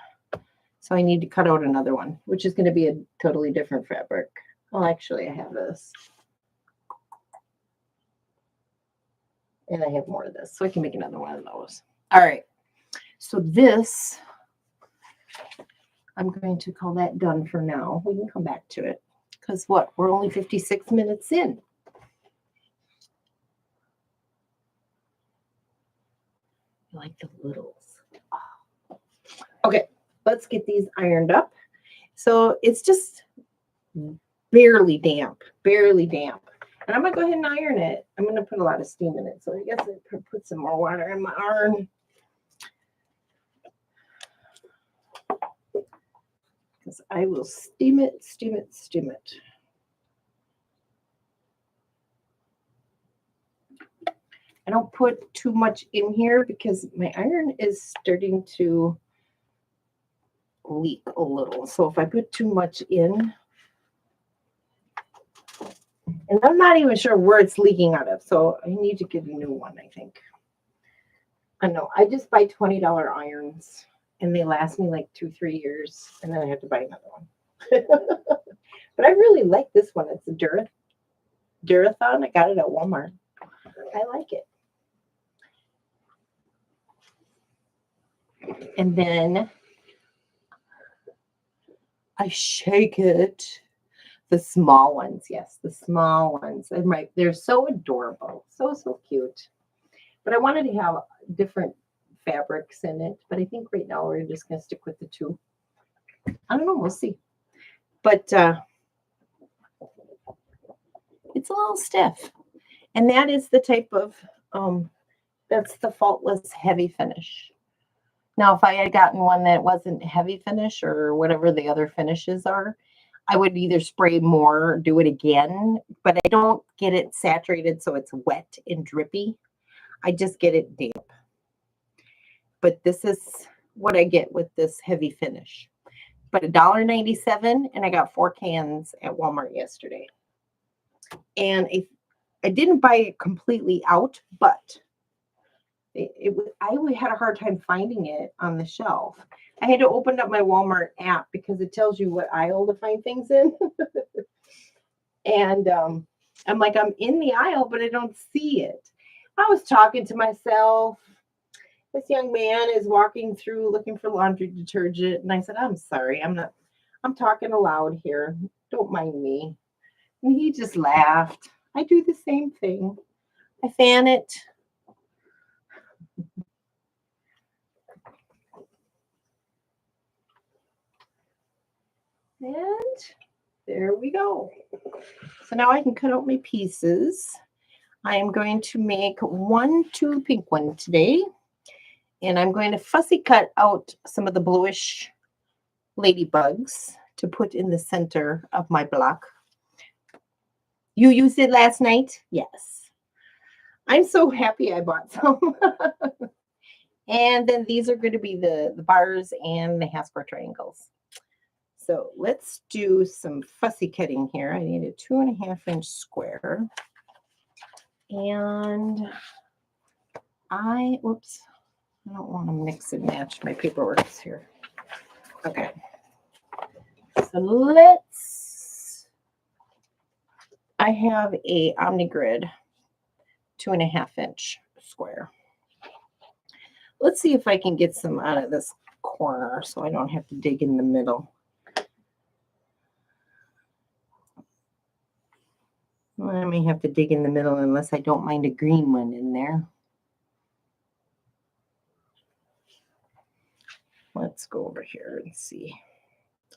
So I need to cut out another one, which is going to be a totally different fabric. Well, actually, I have this. And I have more of this, so I can make another one of those. All right. So this, I'm going to call that done for now. We can come back to it. Because what? We're only 56 minutes in. I like the littles. Oh. Okay, let's get these ironed up. So it's just barely damp, barely damp. And I'm going to go ahead and iron it. I'm going to put a lot of steam in it. So I guess I could put some more water in my iron. Because I will steam it, steam it, steam it. I don't put too much in here because my iron is starting to leak a little. So if I put too much in, and I'm not even sure where it's leaking out of, so I need to get a new one, I think. I know, I just buy $20 irons, and they last me like 2-3 years, and then I have to buy another one. But I really like this one. It's a Durathon. I got it at Walmart. I like it. And then I shake it. The small ones, yes, the small ones. They're so adorable, so cute. But I wanted to have different fabrics in it. But I think right now we're just going to stick with the 2. I don't know, we'll see. But it's a little stiff, and that is the type of that's the faultless heavy finish. Now, if I had gotten one that wasn't heavy finish or whatever the other finishes are, I would either spray more or do it again, but I don't get it saturated so it's wet and drippy. I just get it damp. But this is what I get with this heavy finish. But $1.97, and I got 4 cans at Walmart yesterday. And I didn't buy it completely out, but I had a hard time finding it on the shelf. I had to open up my Walmart app because it tells you what aisle to find things in. And I'm like, I'm in the aisle, but I don't see it. I was talking to myself. This young man is walking through looking for laundry detergent. And I said, I'm sorry, I'm talking aloud here. Don't mind me. And he just laughed. I do the same thing. I fan it. And there we go. So now I can cut out my pieces. I am going to make 2 pink one today. And I'm going to fussy cut out some of the bluish ladybugs to put in the center of my block. You used it last night? Yes. I'm so happy I bought some. And then these are going to be the bars and the half square triangles. So let's do some fussy cutting here. I need a 2.5-inch square. And whoops, I don't want to mix and match my paperwork here. Okay. So I have a OmniGrid 2.5-inch square. Let's see if I can get some out of this corner so I don't have to dig in the middle. I may have to dig in the middle unless I don't mind a green one in there. Let's go over here and see.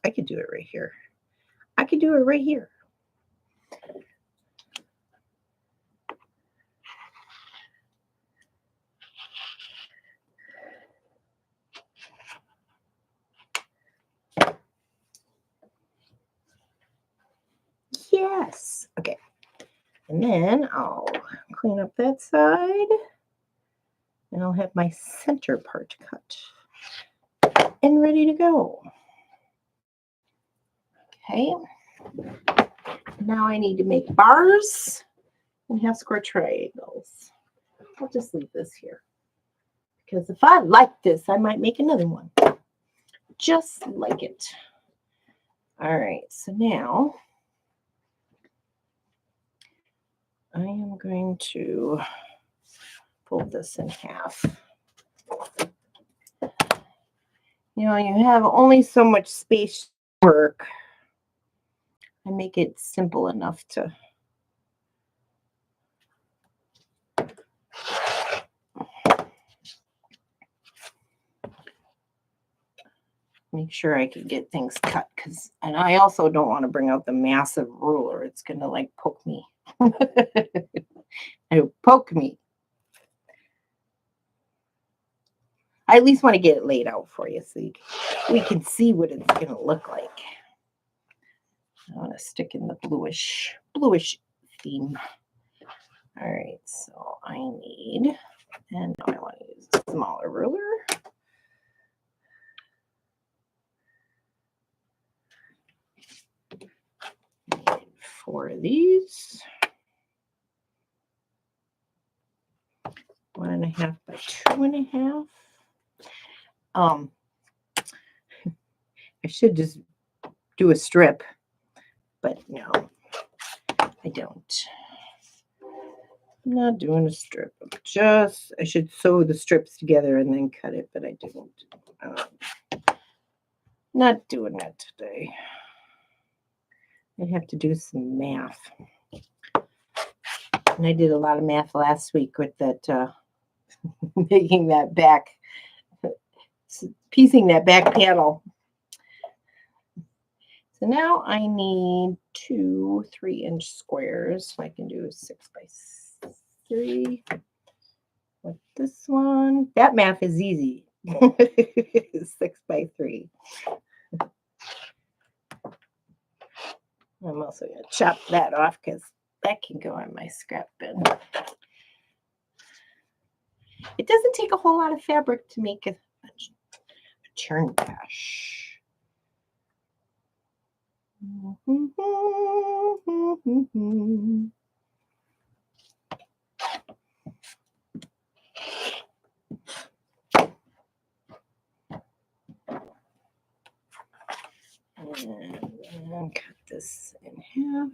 I could do it right here. I could do it right here. Yes. Okay. And then I'll clean up that side. And I'll have my center part cut and ready to go. Okay. Now I need to make bars and half square triangles. I'll just leave this here. Because if I like this, I might make another one. Just like it. All right. So now I am going to fold this in half. You know, you have only so much space to work. I make it simple enough to make sure I can get things cut, and I also don't want to bring out the massive ruler. It's going to like poke me. It'll poke me. I at least want to get it laid out for you so we can see what it's going to look like. I want to stick in the bluish theme. All right, so I need, and I want to use a smaller ruler. Need 4 of these. 1.5 by 2.5. I should just do a strip, but no, I don't. I'm not doing a strip. I should sew the strips together and then cut it, but I didn't. Not doing that today. I have to do some math. And I did a lot of math last week with that, making that back, piecing that back panel. So now I need 2 3-inch squares. So I can do 6 by 3 with this one. That math is easy. 6 by 3. I'm also going to chop that off because that can go in my scrap bin. It doesn't take a whole lot of fabric to make a churn dash. And cut this in half.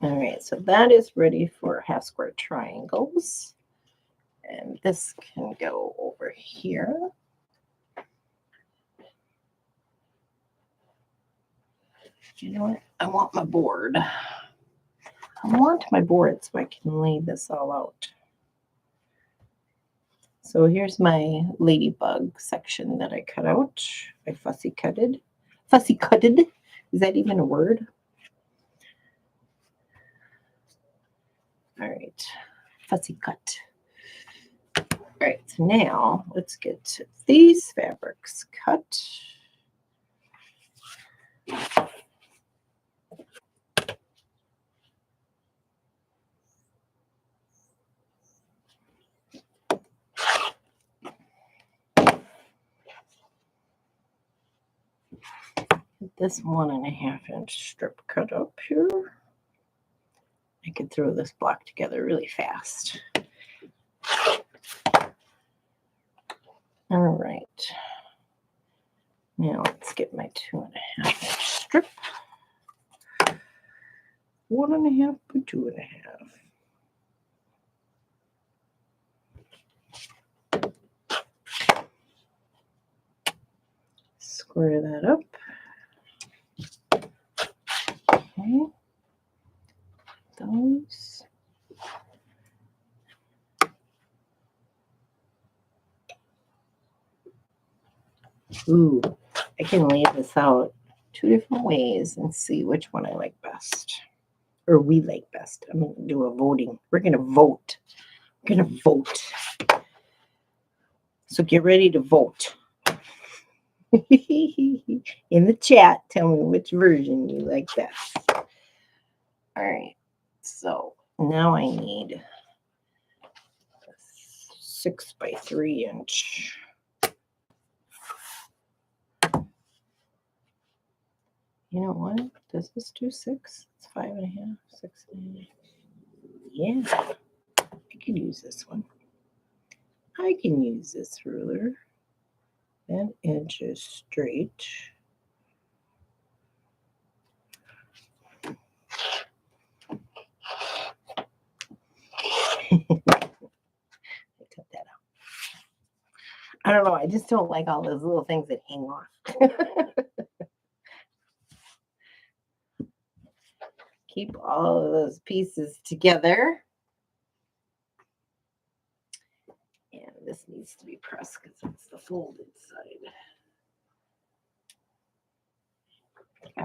All right, so that is ready for half square triangles. And this can go over here. You know what? I want my board. I want my board so I can lay this all out. So here's my ladybug section that I cut out. I fussy cutted. Fussy cutted? Is that even a word? All right. Fussy cut. All right. So now let's get these fabrics cut. this 1.5-inch strip cut up here. I could throw this block together really fast. All right. Now let's get my 2.5-inch strip. 1.5 by 2.5. Square that up. Okay. Those. Ooh, I can lay this out 2 different ways and see which one I like best. Or we like best. I'm going to do a voting. We're going to vote. We're going to vote. So get ready to vote. In the chat, tell me which version you like best. All right. So now I need a 6 by 3 inch. You know what? Does this do 6? It's 5.5, 6.5. Yeah, I can use this one. I can use this ruler. That edge is straight. I cut that out. I don't know. I just don't like all those little things that hang off. Keep all of those pieces together. And this needs to be pressed because it's the folded side.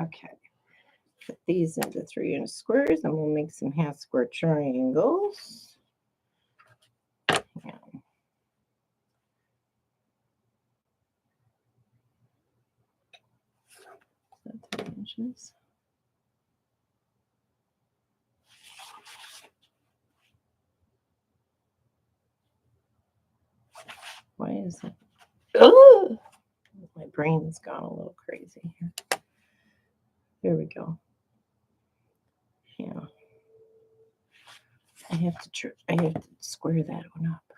Okay. Put these into 3-inch squares. I'm going to make some half square triangles. Yeah. Is that 3 inches? Why is it? Oh, my brain's gone a little crazy here. Here we go. Yeah. I have to square that one up.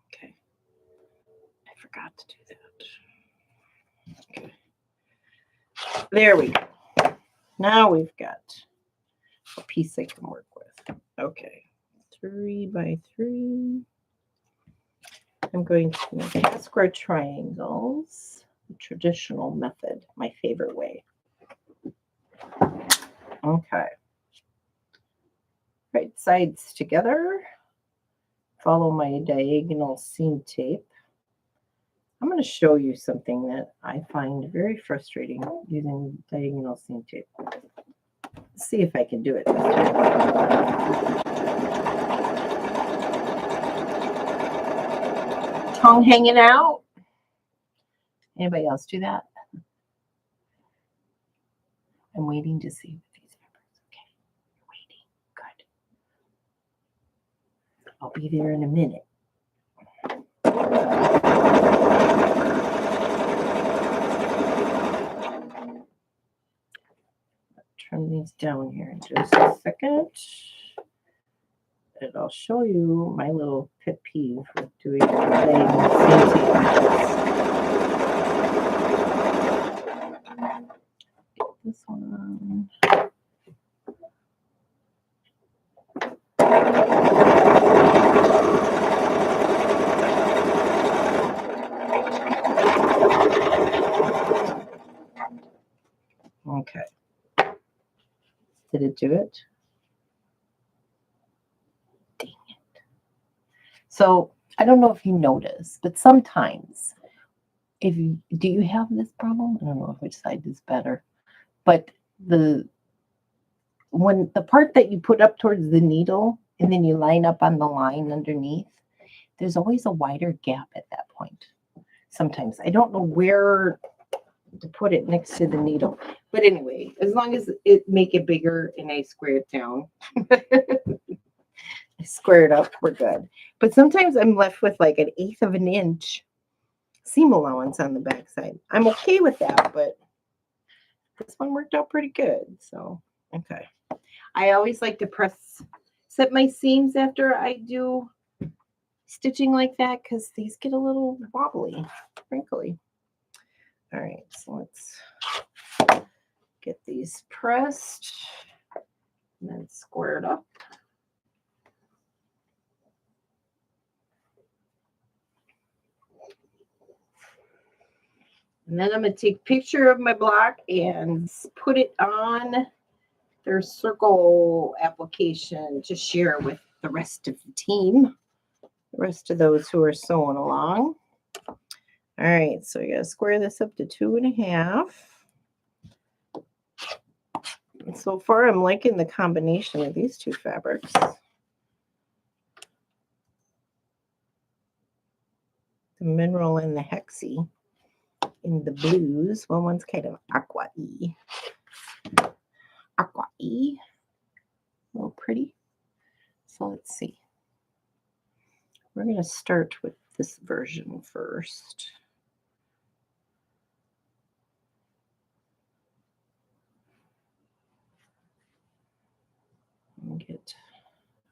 Okay. I forgot to do that. Okay. There we go. Now we've got a piece I can work with. Okay. 3 by 3. I'm going to make half square triangles, the traditional method, my favorite way. Okay. Right sides together. Follow my diagonal seam tape. I'm going to show you something that I find very frustrating using diagonal seam tape. Let's see if I can do it this time. Tongue hanging out. Anybody else do that? I'm waiting to see if these numbers. Okay, waiting. Good. I'll be there in a minute. Turn these down here in just a second. And I'll show you my little pet peeve with doing diagonal seam tape. Get this one. Okay. Did it do it? Dang it. So I don't know if you notice, but sometimes do you have this problem? I don't know which side is better, but when the part that you put up towards the needle and then you line up on the line underneath, there's always a wider gap at that point. Sometimes I don't know where to put it next to the needle, but anyway, as long as it make it bigger and I square it down, I square it up, we're good. But sometimes I'm left with like 1/8 of an inch seam allowance on the back side. I'm okay with that, but this one worked out pretty good. So, okay. I always like to set my seams after I do stitching like that because these get a little wobbly, crinkly. All right, so let's get these pressed and then squared up. And then I'm going to take a picture of my block and put it on their circle application to share with the rest of the team, the rest of those who are sewing along. All right, so we got to square this up to 2.5. And so far, I'm liking the combination of these two fabrics. The mineral and the hexy in the blues. Well, one's kind of aqua-y. Aqua-y. A little pretty. So let's see. We're going to start with this version first.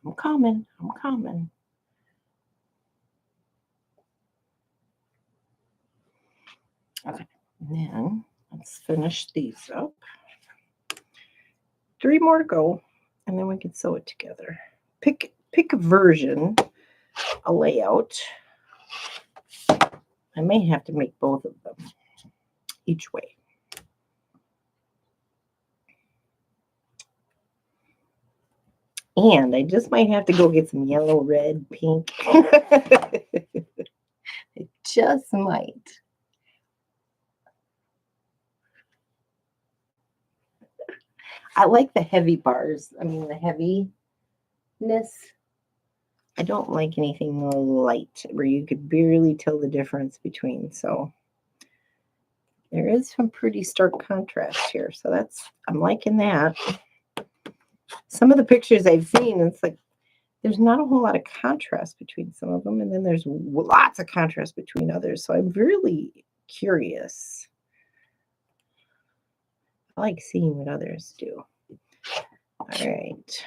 I'm coming. Okay, and then let's finish these up. 3 more to go, and then we can sew it together. Pick a version, a layout. I may have to make both of them each way. And I just might have to go get some yellow, red, pink. I just might. I like the heavy bars. I mean, the heaviness. I don't like anything light where you could barely tell the difference between. So there is some pretty stark contrast here. So I'm liking that. Some of the pictures I've seen, it's like there's not a whole lot of contrast between some of them. And then there's lots of contrast between others. So I'm really curious. I like seeing what others do. All right.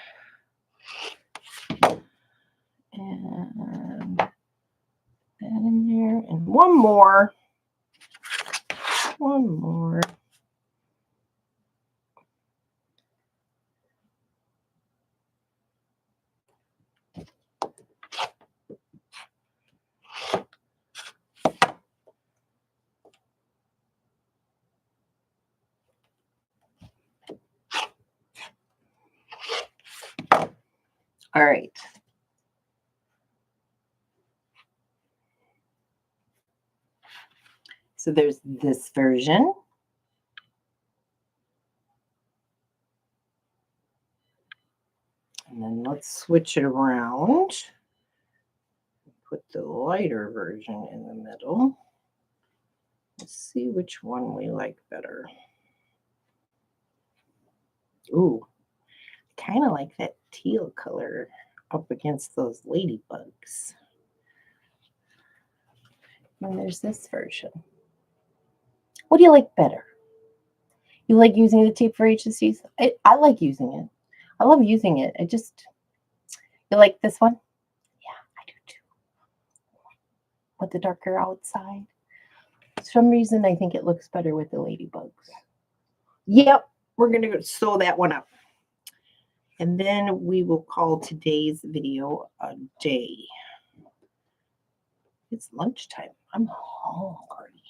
And that in there. And one more. All right. So there's this version. And then let's switch it around. Put the lighter version in the middle. Let's see which one we like better. Ooh, kind of like that teal color up against those ladybugs. And there's this version. What do you like better? You like using the tape for HSCs? I like using it. I love using it. You like this one? Yeah, I do too. With the darker outside. For some reason, I think it looks better with the ladybugs. Yep, we're going to sew that one up. And then we will call today's video a day. It's lunchtime. I'm hungry.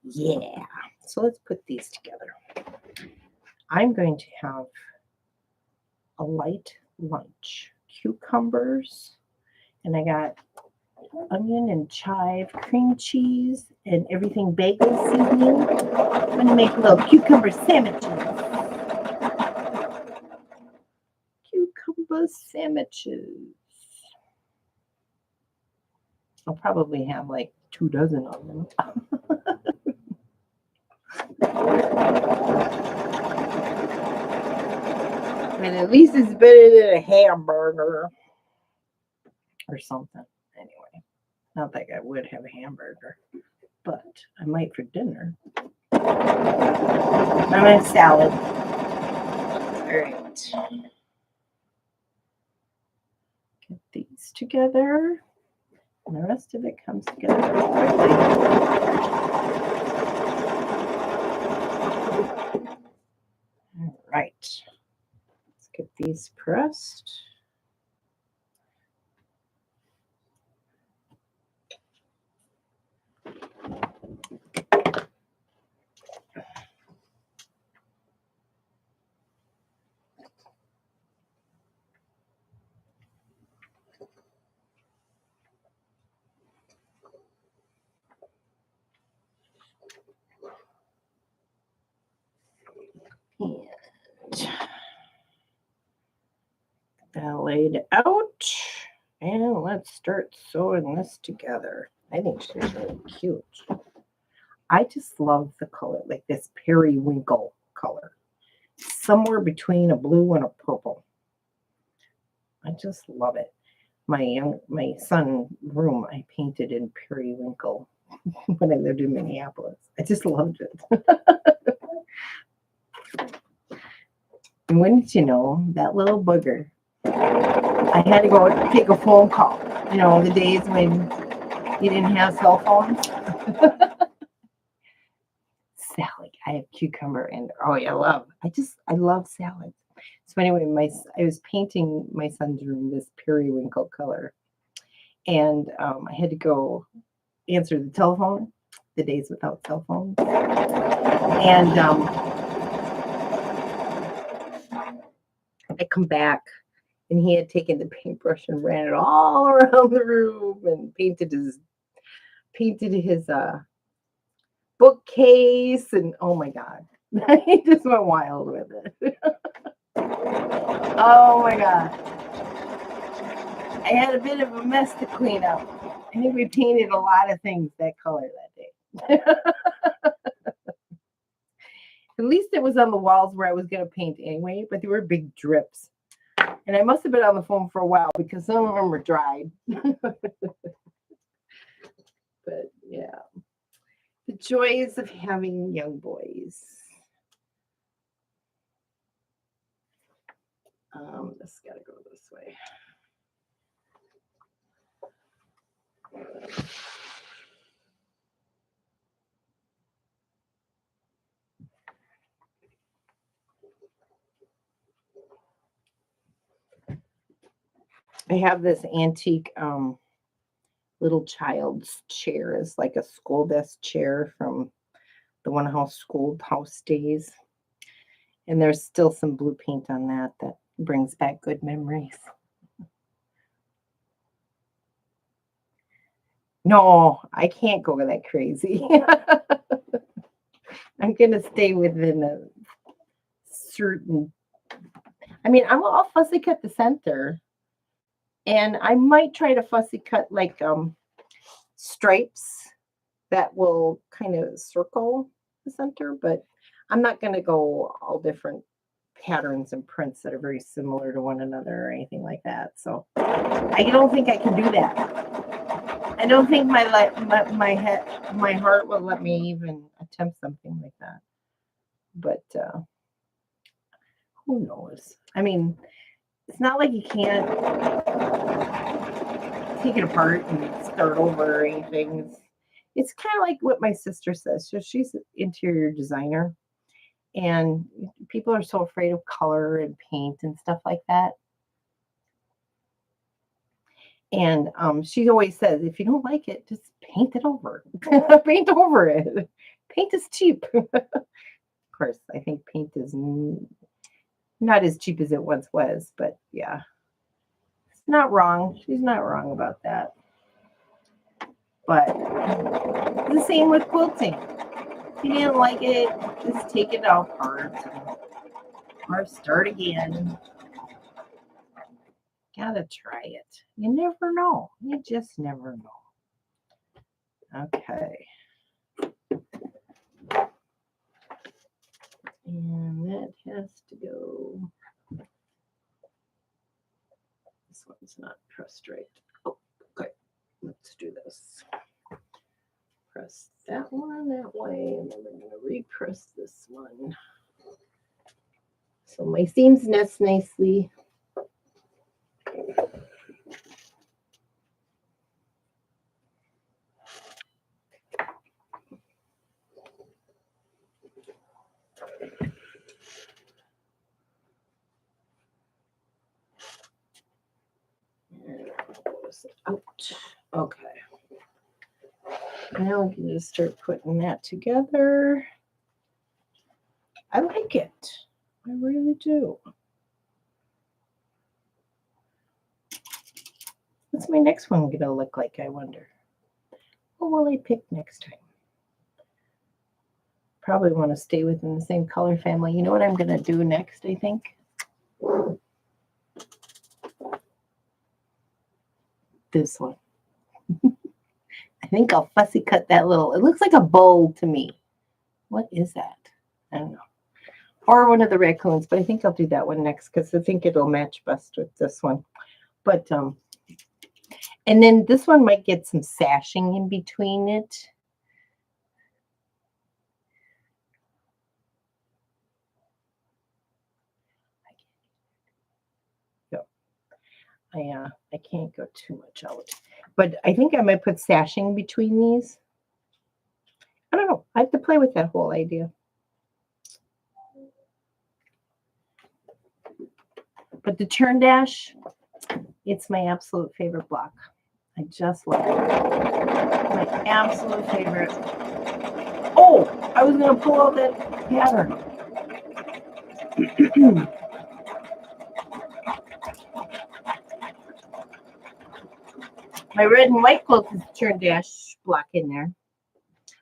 Yeah. So let's put these together. I'm going to have a light lunch. Cucumbers. And I got onion and chive, cream cheese, and everything bagel seasoning. I'm going to make little cucumber sandwiches. I'll probably have like 2 dozen of them. And at least it's better than a hamburger or something. Anyway, not like I would have a hamburger. but I might for dinner. I'm gonna have salad. All right. Get these together. And the rest of it comes together quickly. All right. Let's get these pressed. And that laid out. And let's start sewing this together. I think she's really cute. I just love the color, like this periwinkle color. Somewhere between a blue and a purple. I just love it. My son's room I painted in periwinkle when I lived in Minneapolis. I just loved it. And wouldn't you know, that little booger, I had to go take a phone call. You know, the days when you didn't have cell phones. Salad. I have cucumber and I love salad. So anyway, I was painting my son's room this periwinkle color, and I had to go answer the telephone. The days without cell phones, and I come back, and he had taken the paintbrush and ran it all around the room and painted his bookcase, and oh my God, he just went wild with it. Oh my God. I had a bit of a mess to clean up. I think we painted a lot of things that color that day. At least it was on the walls where I was going to paint anyway, but there were big drips. And I must have been on the phone for a while because some of them were dried. But yeah, the joys of having young boys. This got to go this way. I have this antique little child's chair. It's like a school desk chair from the schoolhouse days. And there's still some blue paint on that brings back good memories. No, I can't go that crazy. I'm going to stay within a certain... I mean, I'll fussy cut the center. And I might try to fussy cut like stripes that will kind of circle the center, but I'm not going to go all different patterns and prints that are very similar to one another or anything like that. So I don't think I can do that. I don't think my heart will let me even attempt something like that. But who knows? I mean, it's not like you can't take it apart and start over or anything. It's kind of like what my sister says. So she's an interior designer, and people are so afraid of color and paint and stuff like that. And she always says, if you don't like it, just paint it over. Paint over it. Paint is cheap. Of course, I think paint is not as cheap as it once was, but yeah. It's not wrong. She's not wrong about that. But the same with quilting. If you didn't like it, just take it apart or start again. Gotta try it. You never know. You just never know. Okay. And that has to go. This one's not pressed right. Oh, okay. Let's do this. Press that. on that way, and then we're going to repress this one. So my seams nest nicely. Out. Okay. Now we can just start putting that together. I like it. I really do. What's my next one going to look like, I wonder? What will I pick next time? Probably want to stay within the same color family. You know what I'm going to do next, I think? This one. I think I'll fussy cut that little. It looks like a bowl to me. What is that? I don't know. Or one of the raccoons, but I think I'll do that one next because I think it'll match best with this one. But, and then this one might get some sashing in between it. I can't go too much out, but I think I might put sashing between these. I don't know. I have to play with that whole idea. But the Churn Dash, it's my absolute favorite block. I just love it. My absolute favorite. Oh, I was going to pull out that pattern. My red and white quilt is Churn Dash block in there.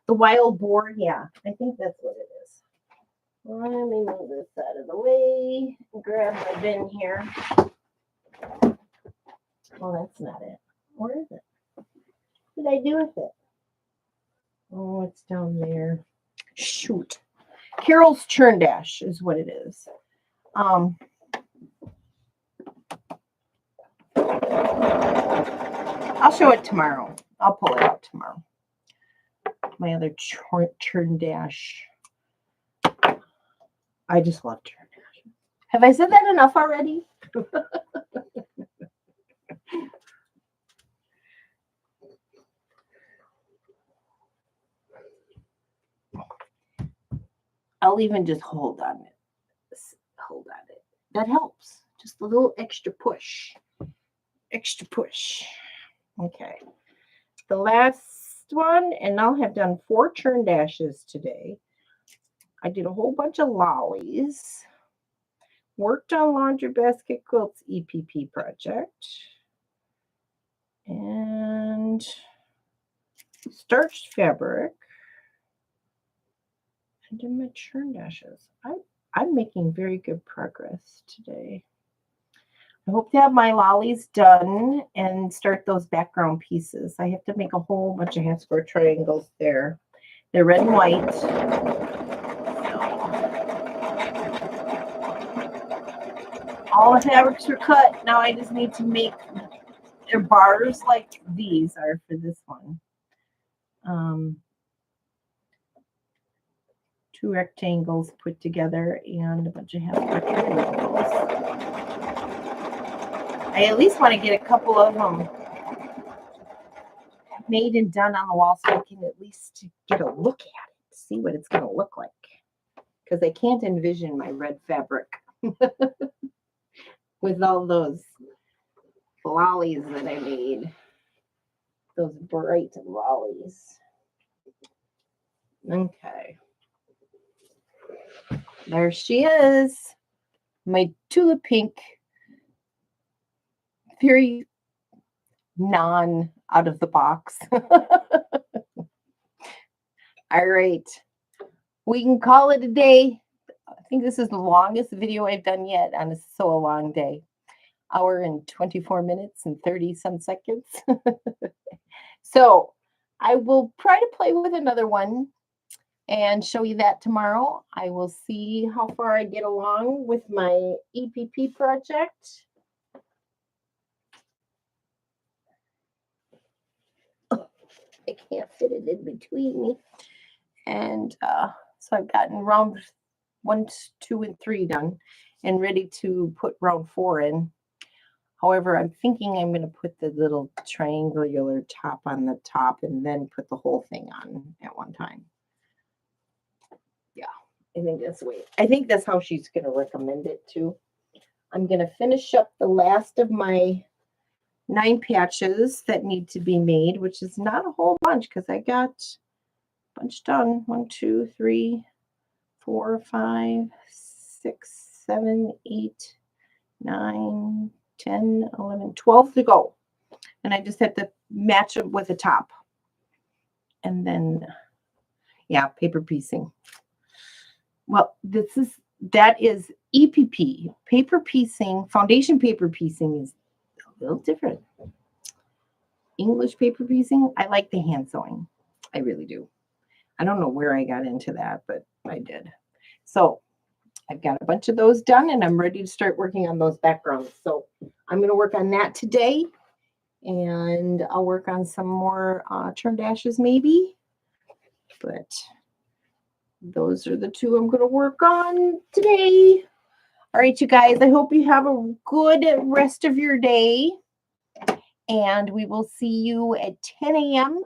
The wild boar, yeah, I think that's what it is. Let me move this out of the way and grab my bin here. Well, that's not it. Where is it? What did I do with it? Oh, it's down there. Shoot. Carol's Churn Dash is what it is. I'll show it tomorrow. I'll pull it out tomorrow. My other Churn Dash. I just love Churn Dash. Have I said that enough already? I'll even just hold on it. Hold on it. That helps. Just a little extra push. Extra push. Okay. The last one, and I'll have done 4 Churn Dashes today. I did a whole bunch of Lollies. Worked on Laundry Basket Quilts EPP project. And starched fabric. And did my Churn Dashes. I'm making very good progress today. I hope to have my Lollies done and start those background pieces. I have to make a whole bunch of half square triangles there. They're red and white. All the fabrics are cut. Now I just need to make their bars like these are for this one. 2 rectangles put together and a bunch of half square triangles. I at least want to get a couple of them made and done on the wall so I can at least get a look at it, see what it's going to look like. Because I can't envision my red fabric with all those Lollies that I made. Those bright Lollies. Okay. There she is. My tulip pink. Very non out of the box. All right. We can call it a day. I think this is the longest video I've done yet on a So Long Day. Hour and 24 minutes and 30 some seconds. So I will try to play with another one and show you that tomorrow. I will see how far I get along with my EPP project. I can't fit it in between. And so I've gotten round 1, 2, and 3 done and ready to put round 4 in. However, I'm thinking I'm going to put the little triangular top on the top and then put the whole thing on at one time. Yeah, I think that's how she's going to recommend it too. I'm going to finish up the last of my 9 patches that need to be made, which is not a whole bunch because I got a bunch done. 1, 2, 3, 4, 5, 6, 7, 8, 9, 10, 11, 12 to go. And I just have to match them with the top. And then, yeah, paper piecing. Well, that is EPP. Paper piecing, foundation paper piecing is a little different. English paper piecing, I like the hand sewing. I really do. I don't know where I got into that, but I did. So I've got a bunch of those done and I'm ready to start working on those backgrounds. So I'm going to work on that today and I'll work on some more churn dashes maybe. But those are the 2 I'm going to work on today. All right, you guys, I hope you have a good rest of your day. And we will see you at 10 a.m.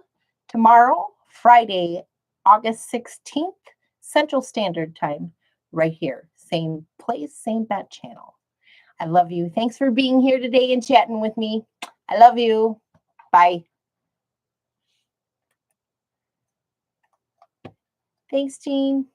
tomorrow, Friday, August 16th, Central Standard Time, right here. Same place, same bat channel. I love you. Thanks for being here today and chatting with me. I love you. Bye. Thanks, team.